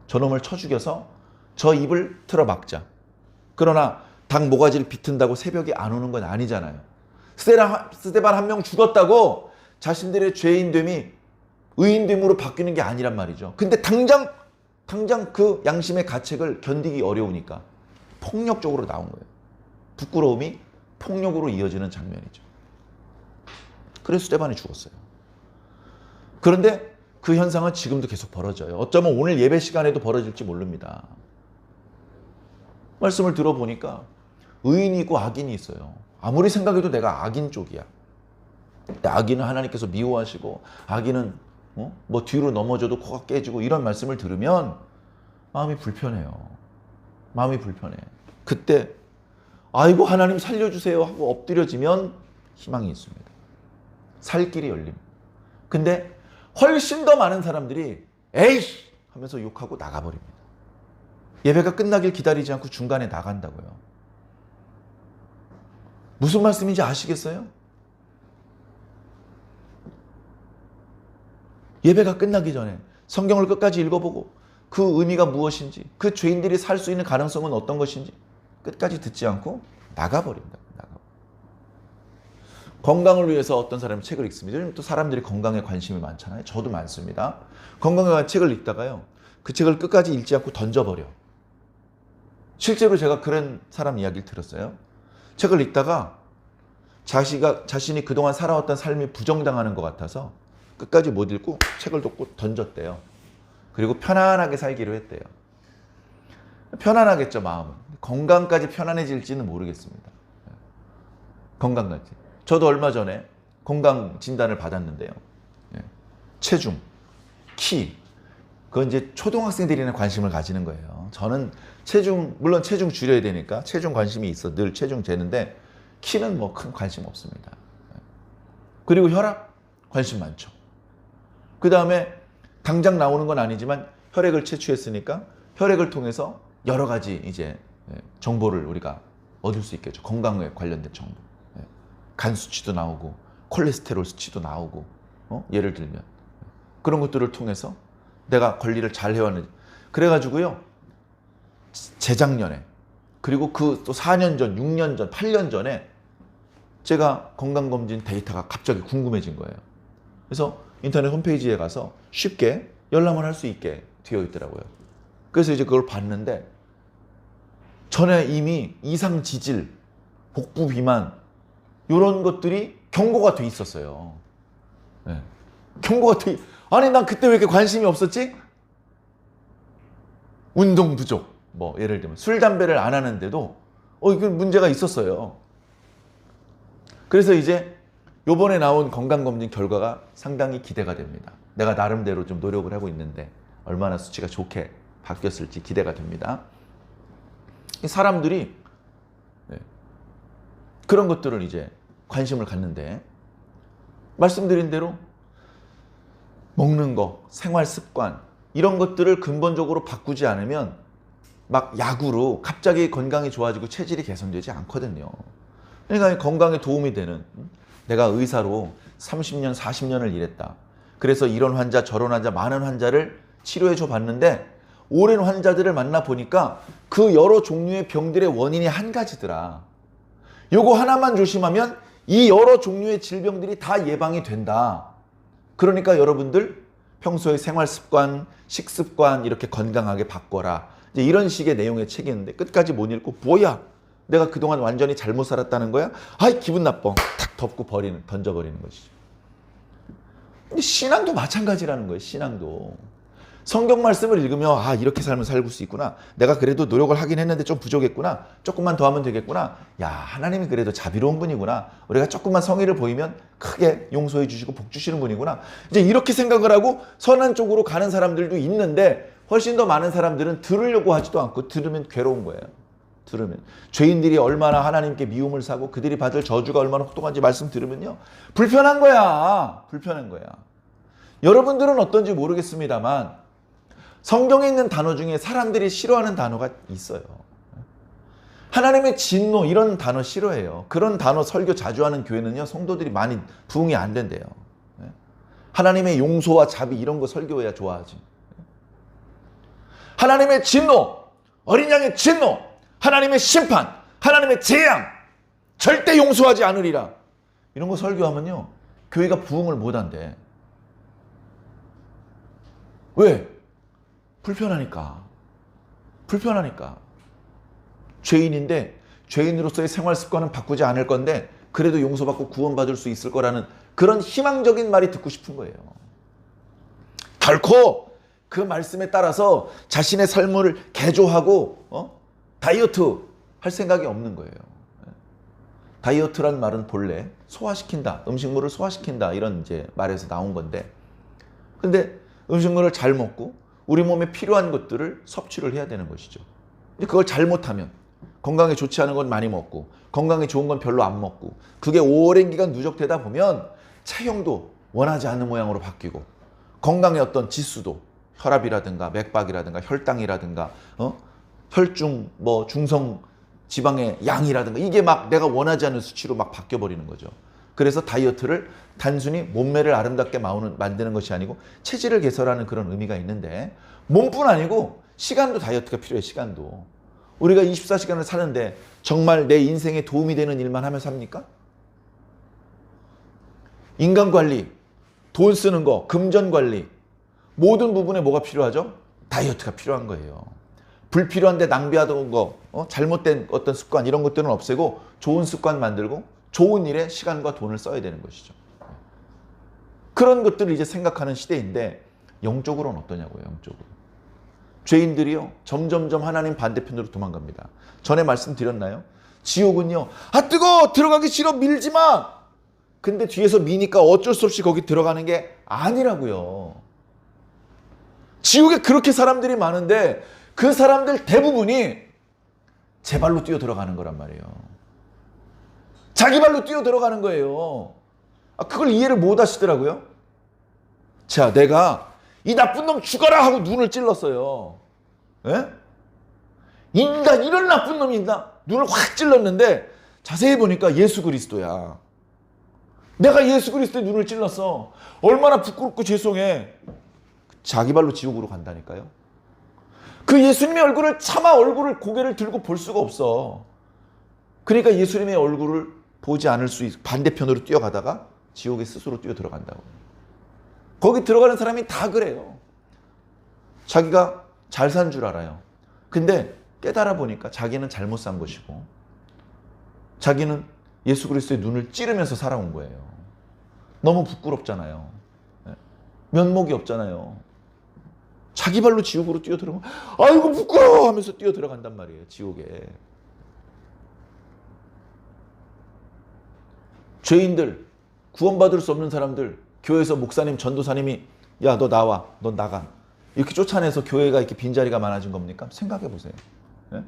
저놈을 쳐 죽여서 저 입을 틀어 막자. 그러나 닭 모가지를 비튼다고 새벽에 안 오는 건 아니잖아요. 스데반 한 명 죽었다고 자신들의 죄인됨이 의인됨으로 바뀌는 게 아니란 말이죠. 근데 당장 그 양심의 가책을 견디기 어려우니까 폭력적으로 나온 거예요. 부끄러움이 폭력으로 이어지는 장면이죠. 그래서 스데반이 죽었어요. 그런데 그 현상은 지금도 계속 벌어져요. 어쩌면 오늘 예배 시간에도 벌어질지 모릅니다. 말씀을 들어보니까 의인이 있고 악인이 있어요. 아무리 생각해도 내가 악인 쪽이야. 악인은 하나님께서 미워하시고 악인은 뭐 뒤로 넘어져도 코가 깨지고 이런 말씀을 들으면 마음이 불편해요. 마음이 불편해. 그때 아이고 하나님 살려주세요 하고 엎드려지면 희망이 있습니다. 살 길이 열립니다. 근데 훨씬 더 많은 사람들이 에이씨 하면서 욕하고 나가버립니다. 예배가 끝나길 기다리지 않고 중간에 나간다고요. 무슨 말씀인지 아시겠어요? 예배가 끝나기 전에 성경을 끝까지 읽어보고 그 의미가 무엇인지, 그 죄인들이 살 수 있는 가능성은 어떤 것인지 끝까지 듣지 않고 나가버린다. 건강을 위해서 어떤 사람이 책을 읽습니다. 요즘 또 사람들이 건강에 관심이 많잖아요. 저도 많습니다. 건강에 관한 책을 읽다가요, 그 책을 끝까지 읽지 않고 던져버려. 실제로 제가 그런 사람 이야기를 들었어요. 책을 읽다가 자신이 그동안 살아왔던 삶이 부정당하는 것 같아서 끝까지 못 읽고 책을 덮고 던졌대요. 그리고 편안하게 살기로 했대요. 편안하겠죠, 마음은. 건강까지 편안해질지는 모르겠습니다. 건강까지. 저도 얼마 전에 건강 진단을 받았는데요. 체중, 키, 그건 이제 초등학생들이나 관심을 가지는 거예요. 저는 물론 체중 줄여야 되니까 체중 관심이 있어. 늘 체중 재는데 키는 뭐 큰 관심 없습니다. 그리고 혈압 관심 많죠. 그 다음에 당장 나오는 건 아니지만 혈액을 채취했으니까 혈액을 통해서 여러 가지 이제 정보를 우리가 얻을 수 있겠죠. 건강에 관련된 정보. 간 수치도 나오고 콜레스테롤 수치도 나오고 예를 들면 그런 것들을 통해서 내가 관리를 잘 해왔는지. 그래가지고요. 재작년에 그리고 그 또 4년 전, 6년 전, 8년 전에 제가 건강검진 데이터가 갑자기 궁금해진 거예요. 그래서 인터넷 홈페이지에 가서 쉽게 열람을 할 수 있게 되어 있더라고요. 그래서 이제 그걸 봤는데 전에 이미 이상 지질, 복부 비만 이런 것들이 경고가 돼 있었어요. 네. 경고가 돼. 아니 난 그때 왜 이렇게 관심이 없었지? 운동 부족, 뭐 예를 들면 술 담배를 안 하는데도 이게 문제가 있었어요. 그래서 이제 요번에 나온 건강검진 결과가 상당히 기대가 됩니다. 내가 나름대로 좀 노력을 하고 있는데 얼마나 수치가 좋게 바뀌었을지 기대가 됩니다. 사람들이 그런 것들을 이제 관심을 갖는데 말씀드린 대로 먹는 거, 생활 습관 이런 것들을 근본적으로 바꾸지 않으면 막 약으로 갑자기 건강이 좋아지고 체질이 개선되지 않거든요. 그러니까 건강에 도움이 되는, 내가 의사로 30년, 40년을 일했다. 그래서 이런 환자, 저런 환자, 많은 환자를 치료해 줘 봤는데 오랜 환자들을 만나 보니까 그 여러 종류의 병들의 원인이 한 가지더라. 요거 하나만 조심하면 이 여러 종류의 질병들이 다 예방이 된다. 그러니까 여러분들 평소에 생활 습관, 식습관 이렇게 건강하게 바꿔라. 이제 이런 식의 내용의 책이 있는데 끝까지 못 읽고 뭐야? 내가 그동안 완전히 잘못 살았다는 거야? 아이 기분 나빠. 탁 덮고 던져버리는 것이죠. 근데 신앙도 마찬가지라는 거예요. 신앙도. 성경 말씀을 읽으면 이렇게 살면 살고 수 있구나. 내가 그래도 노력을 하긴 했는데 좀 부족했구나. 조금만 더 하면 되겠구나. 야, 하나님이 그래도 자비로운 분이구나. 우리가 조금만 성의를 보이면 크게 용서해 주시고 복 주시는 분이구나. 이제 이렇게 생각을 하고 선한 쪽으로 가는 사람들도 있는데 훨씬 더 많은 사람들은 들으려고 하지도 않고 들으면 괴로운 거예요. 들으면 죄인들이 얼마나 하나님께 미움을 사고 그들이 받을 저주가 얼마나 혹독한지 말씀 들으면요. 불편한 거야. 불편한 거야. 여러분들은 어떤지 모르겠습니다만 성경에 있는 단어 중에 사람들이 싫어하는 단어가 있어요. 하나님의 진노 이런 단어 싫어해요. 그런 단어 설교 자주 하는 교회는요. 성도들이 많이 부응이 안 된대요. 하나님의 용서와 자비 이런 거 설교해야 좋아하지. 하나님의 진노, 어린 양의 진노, 하나님의 심판, 하나님의 재앙 절대 용서하지 않으리라. 이런 거 설교하면요. 교회가 부응을 못 한대. 왜? 불편하니까. 불편하니까. 죄인인데 죄인으로서의 생활 습관은 바꾸지 않을 건데 그래도 용서받고 구원받을 수 있을 거라는 그런 희망적인 말이 듣고 싶은 거예요. 결코 그 말씀에 따라서 자신의 삶을 개조하고 다이어트 할 생각이 없는 거예요. 다이어트란 말은 본래 소화시킨다, 음식물을 소화시킨다 이런 이제 말에서 나온 건데 근데 음식물을 잘 먹고 우리 몸에 필요한 것들을 섭취를 해야 되는 것이죠. 근데 그걸 잘못하면 건강에 좋지 않은 건 많이 먹고 건강에 좋은 건 별로 안 먹고 그게 오랜 기간 누적되다 보면 체형도 원하지 않는 모양으로 바뀌고 건강의 어떤 지수도 혈압이라든가 맥박이라든가 혈당이라든가 혈중 중성 지방의 양이라든가 이게 막 내가 원하지 않는 수치로 막 바뀌어 버리는 거죠. 그래서 다이어트를 단순히 몸매를 아름답게 만드는 것이 아니고 체질을 개선하는 그런 의미가 있는데 몸뿐 아니고 시간도 다이어트가 필요해. 시간도. 우리가 24시간을 사는데 정말 내 인생에 도움이 되는 일만 하면 삽니까? 인간관리, 돈 쓰는 거, 금전관리 모든 부분에 뭐가 필요하죠? 다이어트가 필요한 거예요. 불필요한데 낭비하던 거, 잘못된 어떤 습관 이런 것들은 없애고 좋은 습관 만들고 좋은 일에 시간과 돈을 써야 되는 것이죠. 그런 것들을 이제 생각하는 시대인데 영적으로는 어떠냐고요. 영적으로. 죄인들이요. 점점점 하나님 반대편으로 도망갑니다. 전에 말씀드렸나요? 지옥은요. 뜨거워 들어가기 싫어 밀지 마. 근데 뒤에서 미니까 어쩔 수 없이 거기 들어가는 게 아니라고요. 지옥에 그렇게 사람들이 많은데 그 사람들 대부분이 제 발로 뛰어 들어가는 거란 말이에요. 자기 발로 뛰어 들어가는 거예요. 그걸 이해를 못 하시더라고요. 자, 내가 이 나쁜 놈 죽어라 하고 눈을 찔렀어요. 예? 인간, 이런 나쁜 놈이 있나? 눈을 확 찔렀는데 자세히 보니까 예수 그리스도야. 내가 예수 그리스도의 눈을 찔렀어. 얼마나 부끄럽고 죄송해. 자기 발로 지옥으로 간다니까요. 그 예수님의 얼굴을 차마 고개를 들고 볼 수가 없어. 그러니까 예수님의 얼굴을 보지 않을 수 있어. 반대편으로 뛰어가다가 지옥에 스스로 뛰어 들어간다고. 거기 들어가는 사람이 다 그래요. 자기가 잘 산 줄 알아요. 근데 깨달아 보니까 자기는 잘못 산 것이고, 자기는 예수 그리스도의 눈을 찌르면서 살아온 거예요. 너무 부끄럽잖아요. 면목이 없잖아요. 자기 발로 지옥으로 뛰어 들어가. 아이고 부끄러워 하면서 뛰어 들어간단 말이에요. 지옥에. 죄인들, 구원받을 수 없는 사람들, 교회에서 목사님, 전도사님이 야, 너 나와, 너 나가, 이렇게 쫓아내서 교회가 이렇게 빈자리가 많아진 겁니까? 생각해 보세요. 예?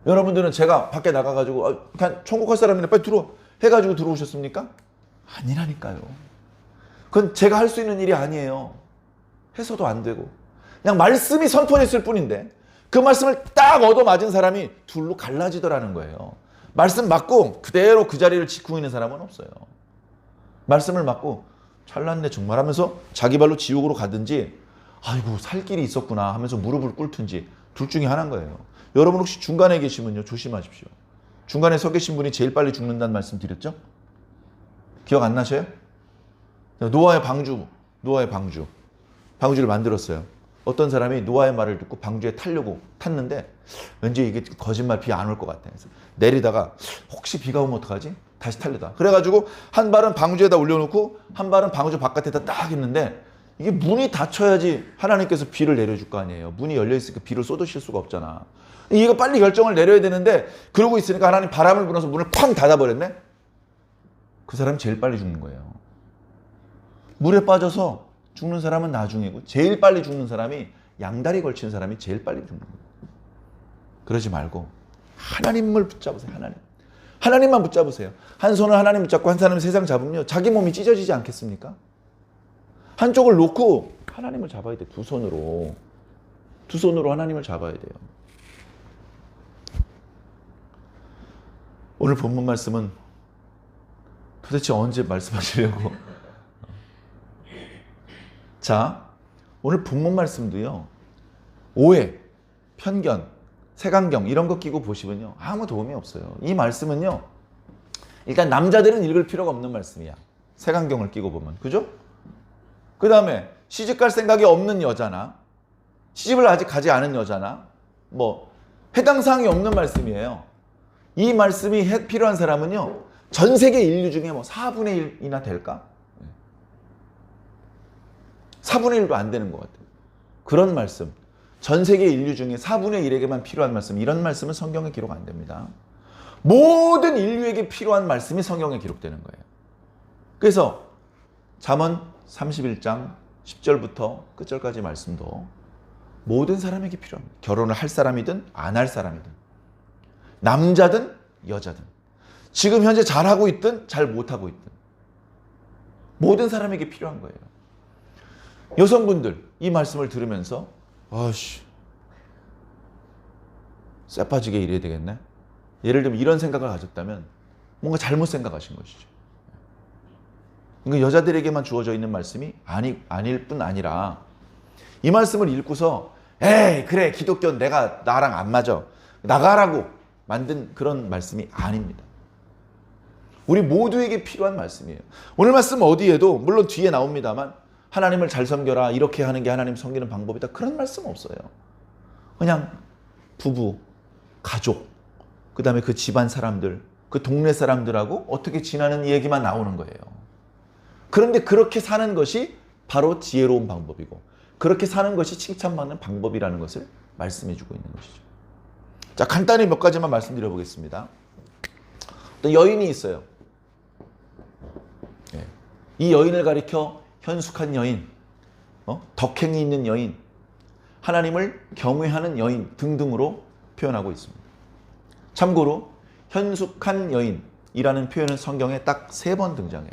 여러분들은 제가 밖에 나가가지고 그냥 천국할 사람이네 빨리 들어와 해가지고 들어오셨습니까? 아니라니까요. 그건 제가 할 수 있는 일이 아니에요. 해서도 안 되고, 그냥 말씀이 선포했을 뿐인데 그 말씀을 딱 얻어맞은 사람이 둘로 갈라지더라는 거예요. 말씀 맞고 그대로 그 자리를 지키고 있는 사람은 없어요. 말씀을 맞고 잘났네 정말 하면서 자기 발로 지옥으로 가든지, 아이고 살 길이 있었구나 하면서 무릎을 꿇든지, 둘 중에 하나인 거예요. 여러분 혹시 중간에 계시면요, 조심하십시오. 중간에 서 계신 분이 제일 빨리 죽는다는 말씀 드렸죠? 기억 안 나셔요? 노아의 방주를 만들었어요. 어떤 사람이 노아의 말을 듣고 방주에 타려고 탔는데 왠지 이게 거짓말, 비 안 올 것 같아. 그래서 내리다가 혹시 비가 오면 어떡하지? 다시 타려다. 그래가지고 한 발은 방주에다 올려놓고 한 발은 방주 바깥에다 딱 했는데, 이게 문이 닫혀야지 하나님께서 비를 내려줄 거 아니에요. 문이 열려있으니까 비를 쏟으실 수가 없잖아. 이거 빨리 결정을 내려야 되는데 그러고 있으니까 하나님 바람을 불어서 문을 쾅 닫아버렸네? 그 사람이 제일 빨리 죽는 거예요. 물에 빠져서 죽는 사람은 나중이고 제일 빨리 죽는 사람이, 양다리 걸친 사람이 제일 빨리 죽는 거예요. 그러지 말고 하나님을 붙잡으세요. 하나님만 붙잡으세요. 한 손을 하나님 붙잡고 한 사람은 세상 잡으면요, 자기 몸이 찢어지지 않겠습니까? 한쪽을 놓고 하나님을 잡아야 돼. 두 손으로 하나님을 잡아야 돼요. 오늘 본문 말씀은 도대체 언제 말씀하시려고? 자, 오늘 본문 말씀도요, 오해, 편견, 색안경 이런 거 끼고 보시면요 아무 도움이 없어요. 이 말씀은요, 일단 남자들은 읽을 필요가 없는 말씀이야. 색안경을 끼고 보면. 그죠? 그 다음에 시집갈 생각이 없는 여자나 시집을 아직 가지 않은 여자나 뭐 해당 사항이 없는 말씀이에요. 이 말씀이 필요한 사람은요, 전 세계 인류 중에 뭐 4분의 1이나 될까? 4분의 1도 안 되는 것 같아요. 그런 말씀, 전 세계 인류 중에 4분의 1에게만 필요한 말씀, 이런 말씀은 성경에 기록 안 됩니다. 모든 인류에게 필요한 말씀이 성경에 기록되는 거예요. 그래서 잠언 31장 10절부터 끝절까지 말씀도 모든 사람에게 필요합니다. 결혼을 할 사람이든 안 할 사람이든, 남자든 여자든, 지금 현재 잘하고 있든 잘 못하고 있든 모든 사람에게 필요한 거예요. 여성분들 이 말씀을 들으면서 아씨 쎄 빠지게 일해야 되겠네, 예를 들면 이런 생각을 가졌다면 뭔가 잘못 생각하신 것이죠. 그러니까 여자들에게만 주어져 있는 말씀이 아닐 뿐 아니라, 이 말씀을 읽고서 에이 그래 기독교 나랑 안 맞아 나가라고 만든 그런 말씀이 아닙니다. 우리 모두에게 필요한 말씀이에요. 오늘 말씀 어디에도, 물론 뒤에 나옵니다만, 하나님을 잘 섬겨라, 이렇게 하는 게 하나님 섬기는 방법이다, 그런 말씀 없어요. 그냥 부부, 가족, 그 다음에 그 집안 사람들, 그 동네 사람들하고 어떻게 지나는 얘기만 나오는 거예요. 그런데 그렇게 사는 것이 바로 지혜로운 방법이고, 그렇게 사는 것이 칭찬받는 방법이라는 것을 말씀해주고 있는 것이죠. 자, 간단히 몇 가지만 말씀드려 보겠습니다. 또 여인이 있어요. 이 여인을 가리켜 현숙한 여인, 덕행이 있는 여인, 하나님을 경외하는 여인 등등으로 표현하고 있습니다. 참고로 현숙한 여인, 이라는 표현은 성경에 딱 3번 등장해요.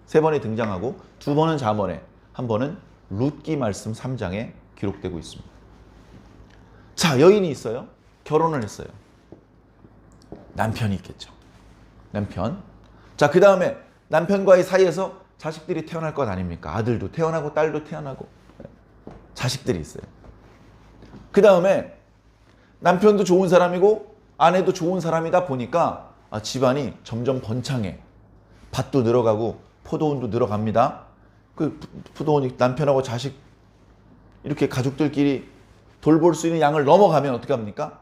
3번이 등장하고 2번은 잠언에, 1번은 룻기 말씀 3장에 기록되고 있습니다. 자, 여인이 있어요. 결혼을 했어요. 남편이 있겠죠. 남편. 자, 그 다음에 남편과의 사이에서 자식들이 태어날 것 아닙니까? 아들도 태어나고 딸도 태어나고 자식들이 있어요. 그 다음에 남편도 좋은 사람이고 아내도 좋은 사람이다 보니까 집안이 점점 번창해. 밭도 늘어가고 포도원도 늘어갑니다. 그 포도원이 남편하고 자식 이렇게 가족들끼리 돌볼 수 있는 양을 넘어가면 어떻게 합니까?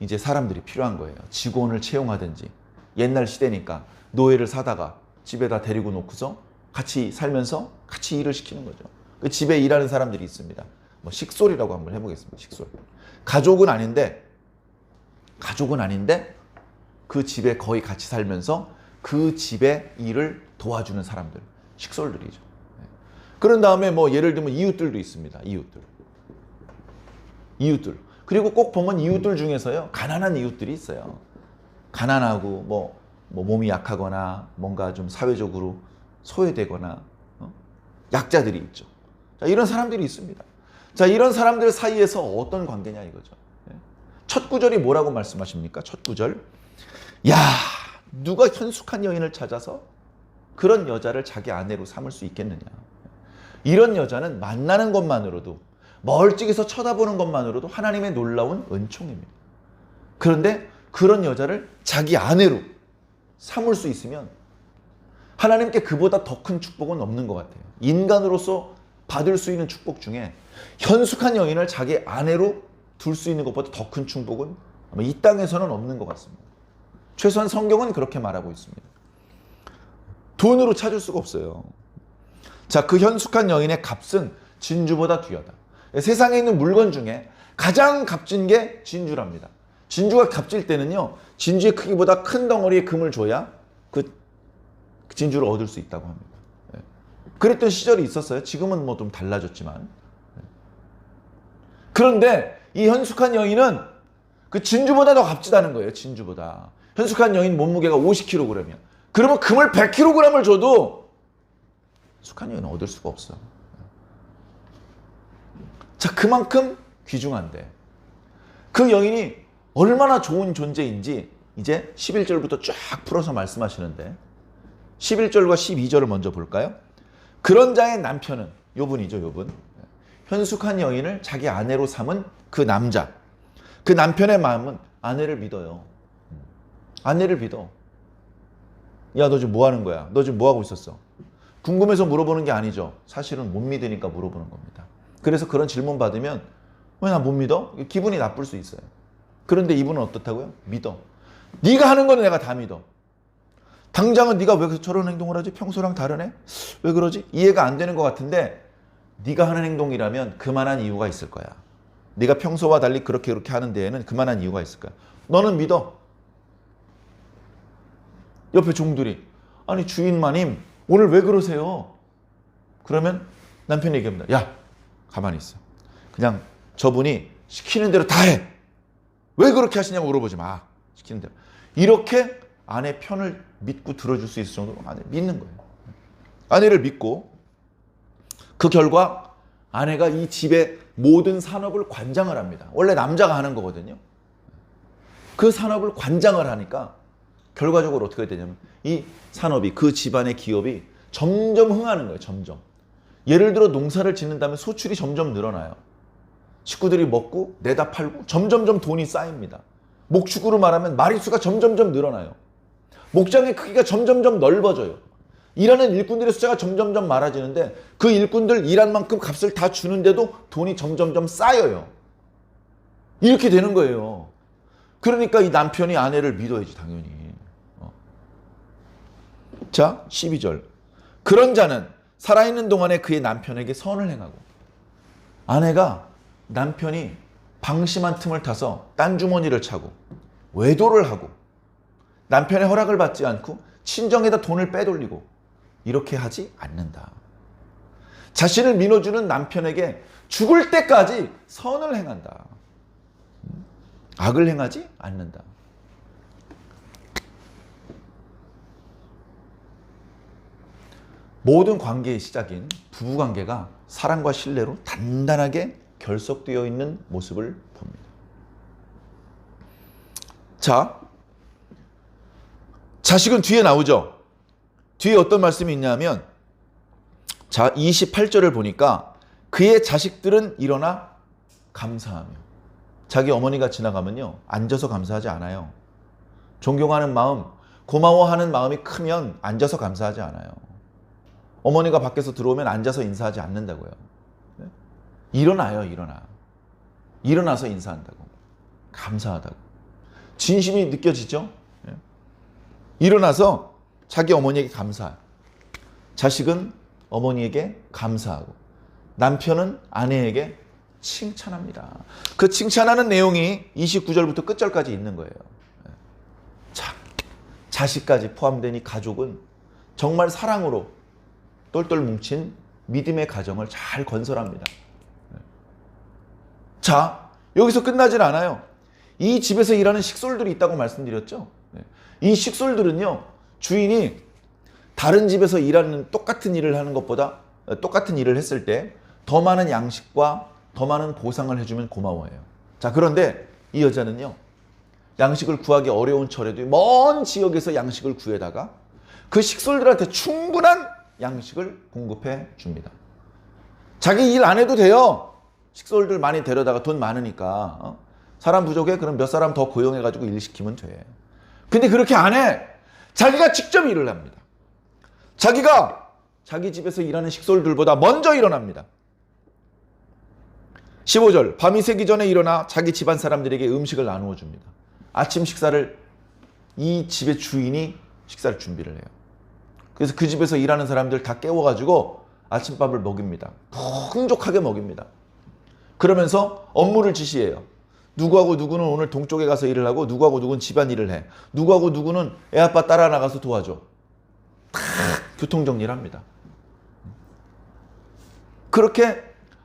이제 사람들이 필요한 거예요. 직원을 채용하든지 옛날 시대니까 노예를 사다가 집에다 데리고 놓고서 같이 살면서 같이 일을 시키는 거죠. 그 집에 일하는 사람들이 있습니다. 뭐 식솔이라고 한번 해보겠습니다. 식솔. 가족은 아닌데 그 집에 거의 같이 살면서 그 집의 일을 도와주는 사람들, 식솔들이죠. 그런 다음에 뭐 예를 들면 이웃들도 있습니다. 이웃들. 그리고 꼭 보면 이웃들 중에서요, 가난한 이웃들이 있어요. 가난하고 뭐 몸이 약하거나 뭔가 좀 사회적으로 소외되거나 약자들이 있죠. 자, 이런 사람들이 있습니다. 자, 이런 사람들 사이에서 어떤 관계냐 이거죠. 첫 구절이 뭐라고 말씀하십니까? 첫 구절. 야, 누가 현숙한 여인을 찾아서 그런 여자를 자기 아내로 삼을 수 있겠느냐. 이런 여자는 만나는 것만으로도, 멀찍이서 쳐다보는 것만으로도 하나님의 놀라운 은총입니다. 그런데 그런 여자를 자기 아내로 삼을 수 있으면 하나님께 그보다 더 큰 축복은 없는 것 같아요. 인간으로서 받을 수 있는 축복 중에 현숙한 여인을 자기 아내로 둘 수 있는 것보다 더 큰 축복은 아마 이 땅에서는 없는 것 같습니다. 최소한 성경은 그렇게 말하고 있습니다. 돈으로 찾을 수가 없어요. 자, 그 현숙한 여인의 값은 진주보다 귀하다. 세상에 있는 물건 중에 가장 값진 게 진주랍니다. 진주가 값질 때는요, 진주의 크기보다 큰 덩어리의 금을 줘야 그 진주를 얻을 수 있다고 합니다. 그랬던 시절이 있었어요. 지금은 뭐 좀 달라졌지만. 그런데 이 현숙한 여인은 그 진주보다 더 값지다는 거예요. 진주보다. 현숙한 여인 몸무게가 50kg이면 그러면 금을 100kg을 줘도 현숙한 여인은 얻을 수가 없어. 자, 그만큼 귀중한데 그 여인이 얼마나 좋은 존재인지 이제 11절부터 쫙 풀어서 말씀하시는데 11절과 12절을 먼저 볼까요? 그런 자의 남편은, 요분이죠, 요분. 현숙한 여인을 자기 아내로 삼은 그 남자. 그 남편의 마음은 아내를 믿어요. 아내를 믿어. 야, 너 지금 뭐 하는 거야? 너 지금 뭐 하고 있었어? 궁금해서 물어보는 게 아니죠. 사실은 못 믿으니까 물어보는 겁니다. 그래서 그런 질문 받으면 왜 나 못 믿어? 기분이 나쁠 수 있어요. 그런데 이분은 어떻다고요? 믿어. 네가 하는 거는 내가 다 믿어. 당장은 네가 왜 저런 행동을 하지? 평소랑 다르네? 왜 그러지? 이해가 안 되는 것 같은데 네가 하는 행동이라면 그만한 이유가 있을 거야. 네가 평소와 달리 그렇게 하는 데에는 그만한 이유가 있을 거야. 너는 믿어. 옆에 종들이 아니 주인 마님 오늘 왜 그러세요? 그러면 남편이 얘기합니다. 야, 가만히 있어. 그냥 저분이 시키는 대로 다 해. 왜 그렇게 하시냐고 물어보지 마. 시키는 대로. 이렇게 아내 편을 믿고 들어줄 수 있을 정도로 아내 믿는 거예요. 아내를 믿고 그 결과 아내가 이 집의 모든 산업을 관장을 합니다. 원래 남자가 하는 거거든요. 그 산업을 관장을 하니까 결과적으로 어떻게 되냐면 이 산업이, 그 집안의 기업이 점점 흥하는 거예요. 점점. 예를 들어 농사를 짓는다면 소출이 점점 늘어나요. 식구들이 먹고 내다 팔고 점점점 돈이 쌓입니다. 목축으로 말하면 마릿수가 점점점 늘어나요. 목장의 크기가 점점점 넓어져요. 일하는 일꾼들의 숫자가 점점점 많아지는데 그 일꾼들 일한 만큼 값을 다 주는데도 돈이 점점점 쌓여요. 이렇게 되는 거예요. 그러니까 이 남편이 아내를 믿어야지 당연히. 자, 12절. 그런 자는 살아있는 동안에 그의 남편에게 선을 행하고, 아내가 남편이 방심한 틈을 타서 딴 주머니를 차고 외도를 하고 남편의 허락을 받지 않고 친정에다 돈을 빼돌리고 이렇게 하지 않는다. 자신을 믿어주는 남편에게 죽을 때까지 선을 행한다. 악을 행하지 않는다. 모든 관계의 시작인 부부관계가 사랑과 신뢰로 단단하게 결속되어 있는 모습을 봅니다. 자, 자식은 뒤에 나오죠. 뒤에 어떤 말씀이 있냐면, 자, 28절을 보니까 그의 자식들은 일어나 감사하며. 자기 어머니가 지나가면요, 앉아서 감사하지 않아요. 존경하는 마음, 고마워하는 마음이 크면 앉아서 감사하지 않아요. 어머니가 밖에서 들어오면 앉아서 인사하지 않는다고요. 일어나요, 일어나. 일어나서 인사한다고. 감사하다고. 진심이 느껴지죠? 일어나서 자기 어머니에게 감사해요. 자식은 어머니에게 감사하고, 남편은 아내에게 칭찬합니다. 그 칭찬하는 내용이 29절부터 끝절까지 있는 거예요. 자, 자식까지 포함된 이 가족은 정말 사랑으로 똘똘 뭉친 믿음의 가정을 잘 건설합니다. 자, 여기서 끝나질 않아요. 이 집에서 일하는 식솔들이 있다고 말씀드렸죠. 이 식솔들은요, 주인이 다른 집에서 일하는 똑같은 일을 하는 것보다, 똑같은 일을 했을 때 더 많은 양식과 더 많은 보상을 해주면 고마워해요. 자, 그런데 이 여자는요, 양식을 구하기 어려운 철에도 먼 지역에서 양식을 구해다가 그 식솔들한테 충분한 양식을 공급해 줍니다. 자기 일 안 해도 돼요. 식솔들 많이 데려다가 돈 많으니까. 사람 부족해? 그럼 몇 사람 더 고용해가지고 일 시키면 돼. 근데 그렇게 안 해. 자기가 직접 일을 합니다. 자기가 자기 집에서 일하는 식솔들보다 먼저 일어납니다. 15절, 밤이 새기 전에 일어나 자기 집안 사람들에게 음식을 나누어 줍니다. 아침 식사를 이 집의 주인이 식사를 준비를 해요. 그래서 그 집에서 일하는 사람들 다 깨워가지고 아침밥을 먹입니다. 풍족하게 먹입니다. 그러면서 업무를 지시해요. 누구하고 누구는 오늘 동쪽에 가서 일을 하고, 누구하고 누구는 집안일을 해. 누구하고 누구는 애아빠 따라 나가서 도와줘. 다 교통정리를 합니다. 그렇게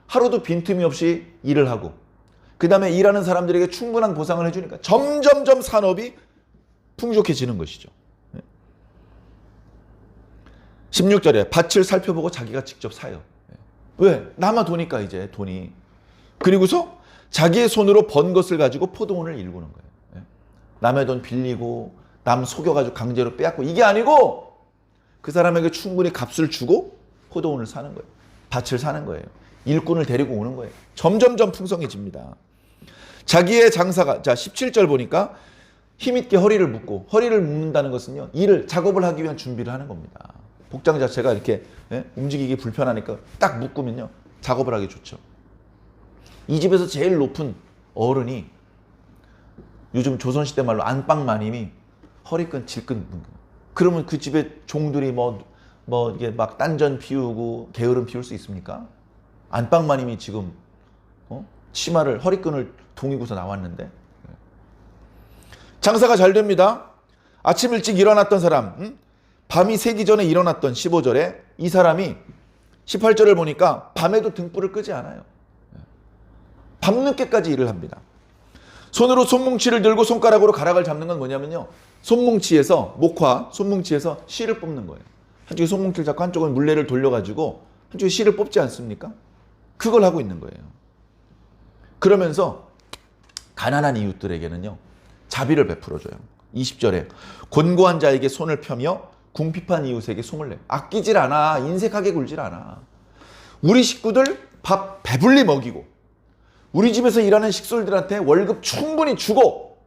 하루도 빈틈이 없이 일을 하고, 그 다음에 일하는 사람들에게 충분한 보상을 해주니까 점점점 산업이 풍족해지는 것이죠. 16절에 밭을 살펴보고 자기가 직접 사요. 왜? 남아도니까 이제 돈이. 그리고서 자기의 손으로 번 것을 가지고 포도원을 일구는 거예요. 남의 돈 빌리고 남 속여가지고 강제로 빼앗고, 이게 아니고 그 사람에게 충분히 값을 주고 포도원을 사는 거예요. 밭을 사는 거예요. 일꾼을 데리고 오는 거예요. 점점점 풍성해집니다. 자기의 장사가, 자 17절 보니까 힘있게 허리를 묶고, 허리를 묶는다는 것은요, 일을, 작업을 하기 위한 준비를 하는 겁니다. 복장 자체가 이렇게 움직이기 불편하니까 딱 묶으면요, 작업을 하기 좋죠. 이 집에서 제일 높은 어른이, 요즘 조선시대 말로 안방마님이 허리끈, 질끈 묶는 거예요. 그러면 그 집의 종들이 이게 막 딴전 피우고 게으름 피울 수 있습니까? 안방마님이 지금 치마를, 허리끈을 동이고서 나왔는데. 장사가 잘 됩니다. 아침 일찍 일어났던 사람, 밤이 새기 전에 일어났던 15절에 이 사람이 18절을 보니까 밤에도 등불을 끄지 않아요. 밤늦게까지 일을 합니다. 손으로 손뭉치를 들고 손가락으로 가락을 잡는 건 뭐냐면요, 손뭉치에서, 목화 손뭉치에서 실을 뽑는 거예요. 한쪽에 손뭉치를 잡고 한쪽은 물레를 돌려가지고 한쪽에 실을 뽑지 않습니까? 그걸 하고 있는 거예요. 그러면서 가난한 이웃들에게는요, 자비를 베풀어줘요. 20절에 곤고한 자에게 손을 펴며 궁핍한 이웃에게 손을 내요. 아끼질 않아. 인색하게 굴질 않아. 우리 식구들 밥 배불리 먹이고, 우리 집에서 일하는 식솔들한테 월급 충분히 주고,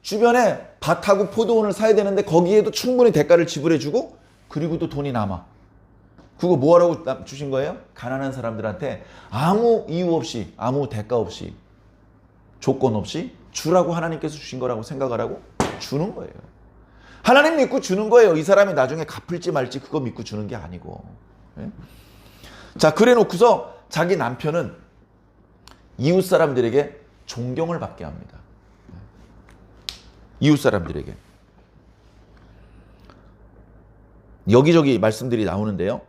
주변에 밭하고 포도원을 사야 되는데 거기에도 충분히 대가를 지불해주고, 그리고 또 돈이 남아. 그거 뭐하라고 주신 거예요? 가난한 사람들한테 아무 이유 없이, 아무 대가 없이, 조건 없이 주라고 하나님께서 주신 거라고 생각을 하고 주는 거예요. 하나님 믿고 주는 거예요. 이 사람이 나중에 갚을지 말지 그거 믿고 주는 게 아니고. 자, 그래 놓고서 자기 남편은 이웃 사람들에게 존경을 받게 합니다. 이웃 사람들에게. 여기저기 말씀들이 나오는데요.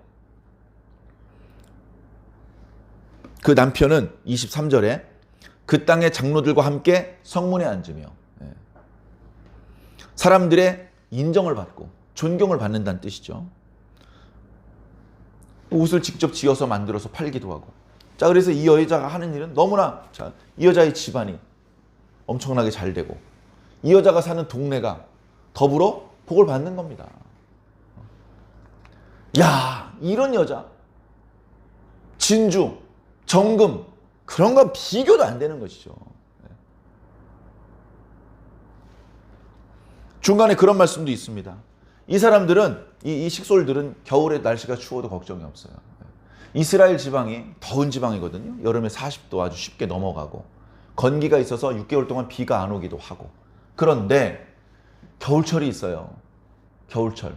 그 남편은 23절에 그 땅의 장로들과 함께 성문에 앉으며 사람들의 인정을 받고 존경을 받는다는 뜻이죠. 옷을 직접 지어서 만들어서 팔기도 하고. 자, 그래서 이 여자가 하는 일은 너무나, 자, 이 여자의 집안이 엄청나게 잘 되고 이 여자가 사는 동네가 더불어 복을 받는 겁니다. 야, 이런 여자, 진주, 정금, 그런 건 비교도 안 되는 것이죠. 중간에 그런 말씀도 있습니다. 이 사람들은, 이 식솔들은 겨울에 날씨가 추워도 걱정이 없어요. 이스라엘 지방이 더운 지방이거든요. 여름에 40도 아주 쉽게 넘어가고 건기가 있어서 6개월 동안 비가 안 오기도 하고. 그런데 겨울철이 있어요. 겨울철.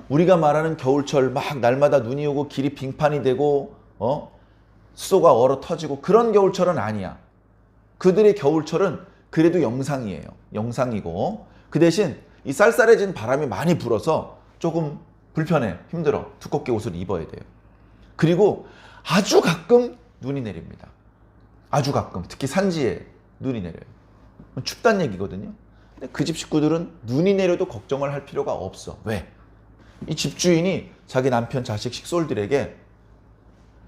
우리가 말하는 겨울철, 막 날마다 눈이 오고 길이 빙판이 되고 수도가 얼어 터지고 그런 겨울철은 아니야. 그들의 겨울철은 그래도 영상이에요. 영상이고 그 대신 이 쌀쌀해진 바람이 많이 불어서 조금 불편해, 힘들어. 두껍게 옷을 입어야 돼요. 그리고 아주 가끔 눈이 내립니다. 아주 가끔, 특히 산지에 눈이 내려요. 춥다는 얘기거든요. 근데 그 집 식구들은 눈이 내려도 걱정을 할 필요가 없어. 왜? 이 집주인이 자기 남편, 자식, 식솔들에게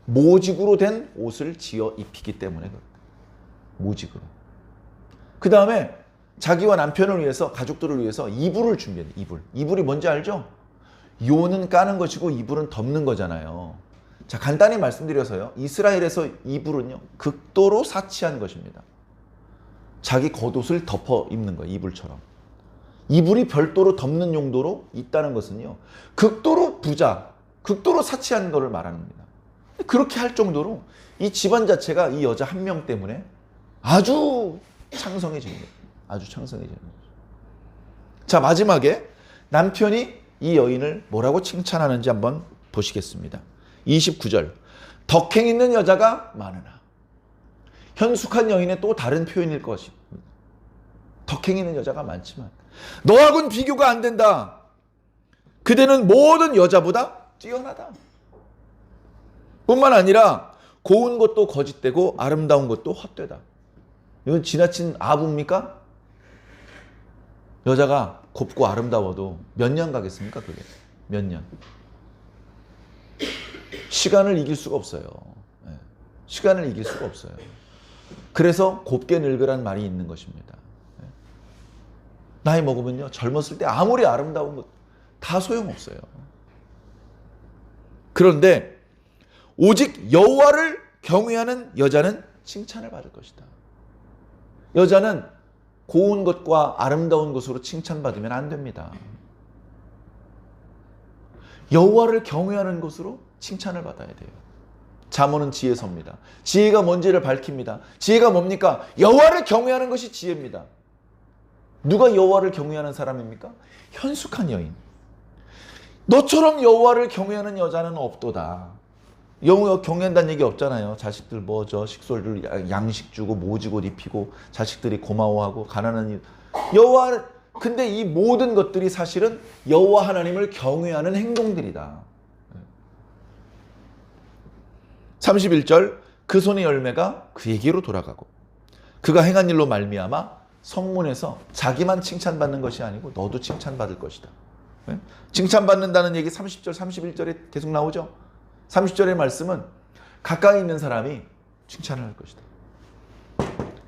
모직으로 된 옷을 지어 입히기 때문에 그렇다. 모직으로. 그 다음에 자기와 남편을 위해서, 가족들을 위해서 이불을 준비해요. 이불. 이불이 뭔지 알죠? 요는 까는 것이고 이불은 덮는 거잖아요. 자, 간단히 말씀드려서요. 이스라엘에서 이불은요, 극도로 사치한 것입니다. 자기 겉옷을 덮어 입는 거예요. 이불처럼. 이불이 별도로 덮는 용도로 있다는 것은요, 극도로 부자, 극도로 사치한 것을 말하는 겁니다. 그렇게 할 정도로 이 집안 자체가 이 여자 한 명 때문에 아주 창성해지는 거예요. 아주 창성해지는 거죠. 자, 마지막에 남편이 이 여인을 뭐라고 칭찬하는지 한번 보시겠습니다. 29절. 덕행 있는 여자가 많으나. 현숙한 여인의 또 다른 표현일 것입니다. 덕행 있는 여자가 많지만 너하고는 비교가 안 된다. 그대는 모든 여자보다 뛰어나다. 뿐만 아니라 고운 것도 거짓되고 아름다운 것도 헛되다. 이건 지나친 아부입니까? 여자가 곱고 아름다워도 몇 년 가겠습니까? 그게 몇 년. 시간을 이길 수가 없어요. 시간을 이길 수가 없어요. 그래서 곱게 늙으란 말이 있는 것입니다. 나이 먹으면요, 젊었을 때 아무리 아름다운 것 다 소용없어요. 그런데 오직 여호와를 경외하는 여자는 칭찬을 받을 것이다. 여자는 고운 것과 아름다운 것으로 칭찬받으면 안 됩니다. 여호와를 경외하는 것으로 칭찬을 받아야 돼요. 잠언은 지혜서입니다. 지혜가 뭔지를 밝힙니다. 지혜가 뭡니까? 여호와를 경외하는 것이 지혜입니다. 누가 여호와를 경외하는 사람입니까? 현숙한 여인. 너처럼 여호와를 경외하는 여자는 없도다. 여호와 경외한다는 얘기 없잖아요. 자식들 식솔들 양식 주고 모직 옷 입히고 자식들이 고마워하고 가난한 일. 여호와, 근데 이 모든 것들이 사실은 여호와 하나님을 경외하는 행동들이다. 31절. 그 손의 열매가 그에게로 돌아가고 그가 행한 일로 말미암아 성문에서 자기만 칭찬받는 것이 아니고 너도 칭찬받을 것이다. 칭찬받는다는 얘기 30절, 31절에 계속 나오죠. 30절의 말씀은 가까이 있는 사람이 칭찬을 할 것이다.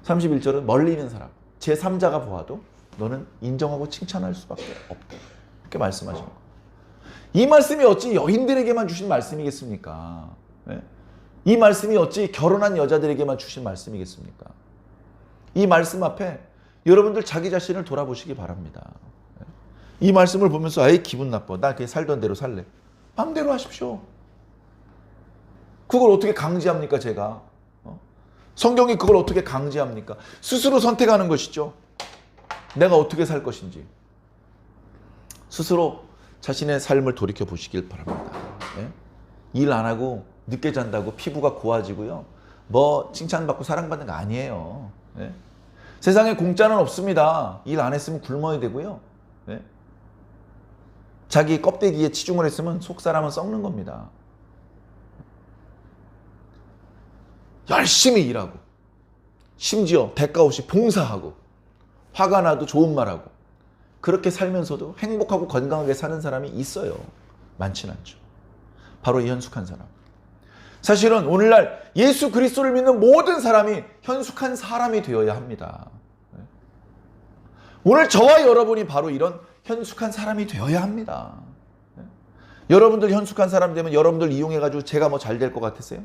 31절은 멀리 있는 사람, 제3자가 보아도 너는 인정하고 칭찬할 수밖에 없다. 이렇게 말씀하신 거예요. 이 말씀이 어찌 여인들에게만 주신 말씀이겠습니까? 이 말씀이 어찌 결혼한 여자들에게만 주신 말씀이겠습니까? 이 말씀 앞에 여러분들 자기 자신을 돌아보시기 바랍니다. 이 말씀을 보면서 아이 기분 나빠. 나 그냥 살던 대로 살래. 마음대로 하십시오. 그걸 어떻게 강제합니까, 제가? 성경이 그걸 어떻게 강제합니까? 스스로 선택하는 것이죠. 내가 어떻게 살 것인지. 스스로 자신의 삶을 돌이켜 보시길 바랍니다. 일 안 하고 늦게 잔다고 피부가 고와지고요. 뭐 칭찬받고 사랑받는 거 아니에요. 세상에 공짜는 없습니다. 일 안 했으면 굶어야 되고요. 자기 껍데기에 치중을 했으면 속 사람은 썩는 겁니다. 열심히 일하고 심지어 대가 없이 봉사하고 화가 나도 좋은 말하고 그렇게 살면서도 행복하고 건강하게 사는 사람이 있어요. 많진 않죠. 바로 이 현숙한 사람. 사실은 오늘날 예수 그리스도를 믿는 모든 사람이 현숙한 사람이 되어야 합니다. 오늘 저와 여러분이 바로 이런 현숙한 사람이 되어야 합니다. 여러분들 현숙한 사람 되면 여러분들 이용해가지고 제가 뭐 잘 될 것 같으세요?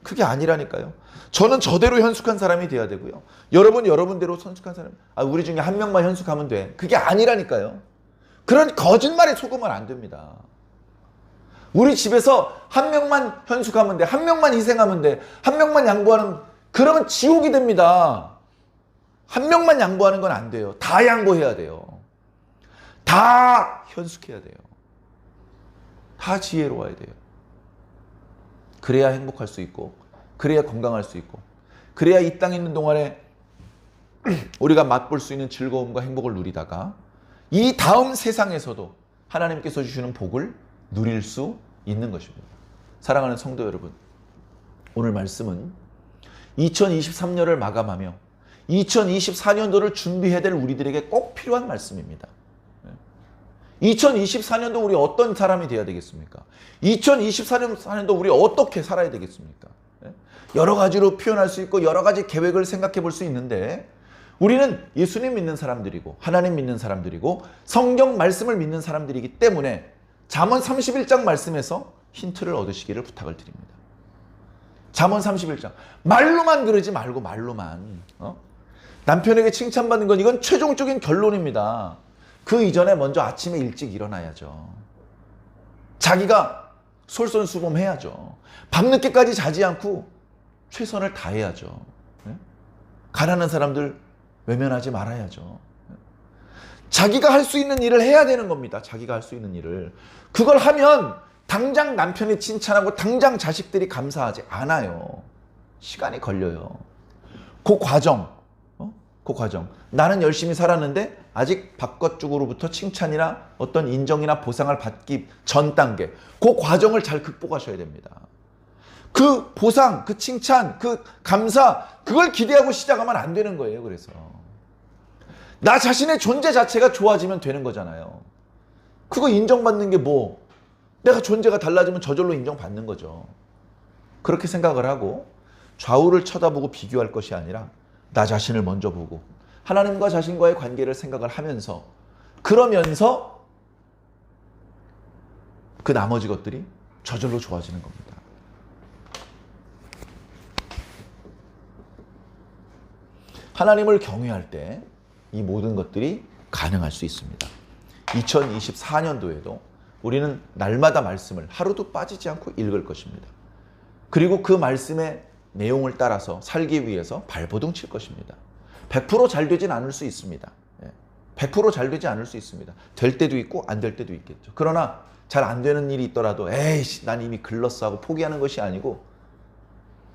그게 아니라니까요. 저는 저대로 현숙한 사람이 돼야 되고요. 여러분 여러분대로 현숙한 사람. 우리 중에 한 명만 현숙하면 돼. 그게 아니라니까요. 그런 거짓말에 속으면 안 됩니다. 우리 집에서 한 명만 현숙하면 돼. 한 명만 희생하면 돼. 한 명만 양보하는, 그러면 지옥이 됩니다. 한 명만 양보하는 건 안 돼요. 다 양보해야 돼요. 다 현숙해야 돼요. 다 지혜로워야 돼요. 그래야 행복할 수 있고, 그래야 건강할 수 있고, 그래야 이 땅에 있는 동안에 우리가 맛볼 수 있는 즐거움과 행복을 누리다가 이 다음 세상에서도 하나님께서 주시는 복을 누릴 수 있는 것입니다. 사랑하는 성도 여러분, 오늘 말씀은 2023년을 마감하며 2024년도를 준비해야 될 우리들에게 꼭 필요한 말씀입니다. 2024년도 우리 어떤 사람이 되어야 되겠습니까? 2024년도 우리 어떻게 살아야 되겠습니까? 여러 가지로 표현할 수 있고 여러 가지 계획을 생각해 볼 수 있는데, 우리는 예수님 믿는 사람들이고 하나님 믿는 사람들이고 성경 말씀을 믿는 사람들이기 때문에 잠언 31장 말씀에서 힌트를 얻으시기를 부탁을 드립니다. 잠언 31장. 말로만 그러지 말고 말로만. 남편에게 칭찬받는 건 이건 최종적인 결론입니다. 그 이전에 먼저 아침에 일찍 일어나야죠. 자기가 솔선수범해야죠. 밤늦게까지 자지 않고 최선을 다해야죠. 가난한 사람들 외면하지 말아야죠. 자기가 할 수 있는 일을 해야 되는 겁니다. 자기가 할 수 있는 일을. 그걸 하면 당장 남편이 칭찬하고 당장 자식들이 감사하지 않아요. 시간이 걸려요. 그 과정. 나는 열심히 살았는데 아직 바깥쪽으로부터 칭찬이나 어떤 인정이나 보상을 받기 전 단계. 그 과정을 잘 극복하셔야 됩니다. 그 보상, 그 칭찬, 그 감사, 그걸 기대하고 시작하면 안 되는 거예요. 그래서 나 자신의 존재 자체가 좋아지면 되는 거잖아요. 그거 인정받는 게 뭐, 내가 존재가 달라지면 저절로 인정받는 거죠. 그렇게 생각을 하고 좌우를 쳐다보고 비교할 것이 아니라 나 자신을 먼저 보고 하나님과 자신과의 관계를 생각을 하면서, 그러면서 그 나머지 것들이 저절로 좋아지는 겁니다. 하나님을 경외할 때 이 모든 것들이 가능할 수 있습니다. 2024년도에도 우리는 날마다 말씀을 하루도 빠지지 않고 읽을 것입니다. 그리고 그 말씀의 내용을 따라서 살기 위해서 발버둥 칠 것입니다. 100% 잘 되진 않을 수 있습니다. 100% 잘 되지 않을 수 있습니다. 될 때도 있고 안 될 때도 있겠죠. 그러나 잘 안 되는 일이 있더라도 에이씨 난 이미 글렀어 하고 포기하는 것이 아니고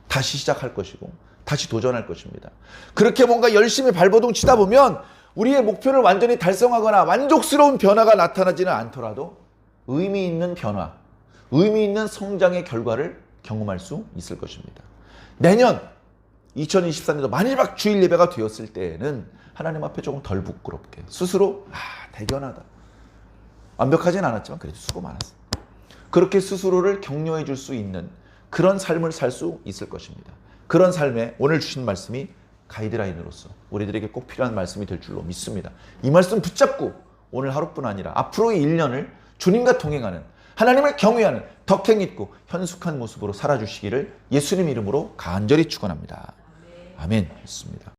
다시 시작할 것이고 다시 도전할 것입니다. 그렇게 뭔가 열심히 발버둥 치다 보면 우리의 목표를 완전히 달성하거나 만족스러운 변화가 나타나지는 않더라도 의미 있는 변화, 의미 있는 성장의 결과를 경험할 수 있을 것입니다. 내년 2024년도 만일막 주일 예배가 되었을 때에는 하나님 앞에 조금 덜 부끄럽게 스스로 대견하다. 완벽하진 않았지만 그래도 수고 많았어. 그렇게 스스로를 격려해 줄 수 있는 그런 삶을 살 수 있을 것입니다. 그런 삶에 오늘 주신 말씀이 가이드라인으로서 우리들에게 꼭 필요한 말씀이 될 줄로 믿습니다. 이 말씀 붙잡고 오늘 하루뿐 아니라 앞으로의 1년을 주님과 동행하는, 하나님을 경외하는 덕행 있고 현숙한 모습으로 살아주시기를 예수님 이름으로 간절히 축원합니다. 아멘. 믿습니다.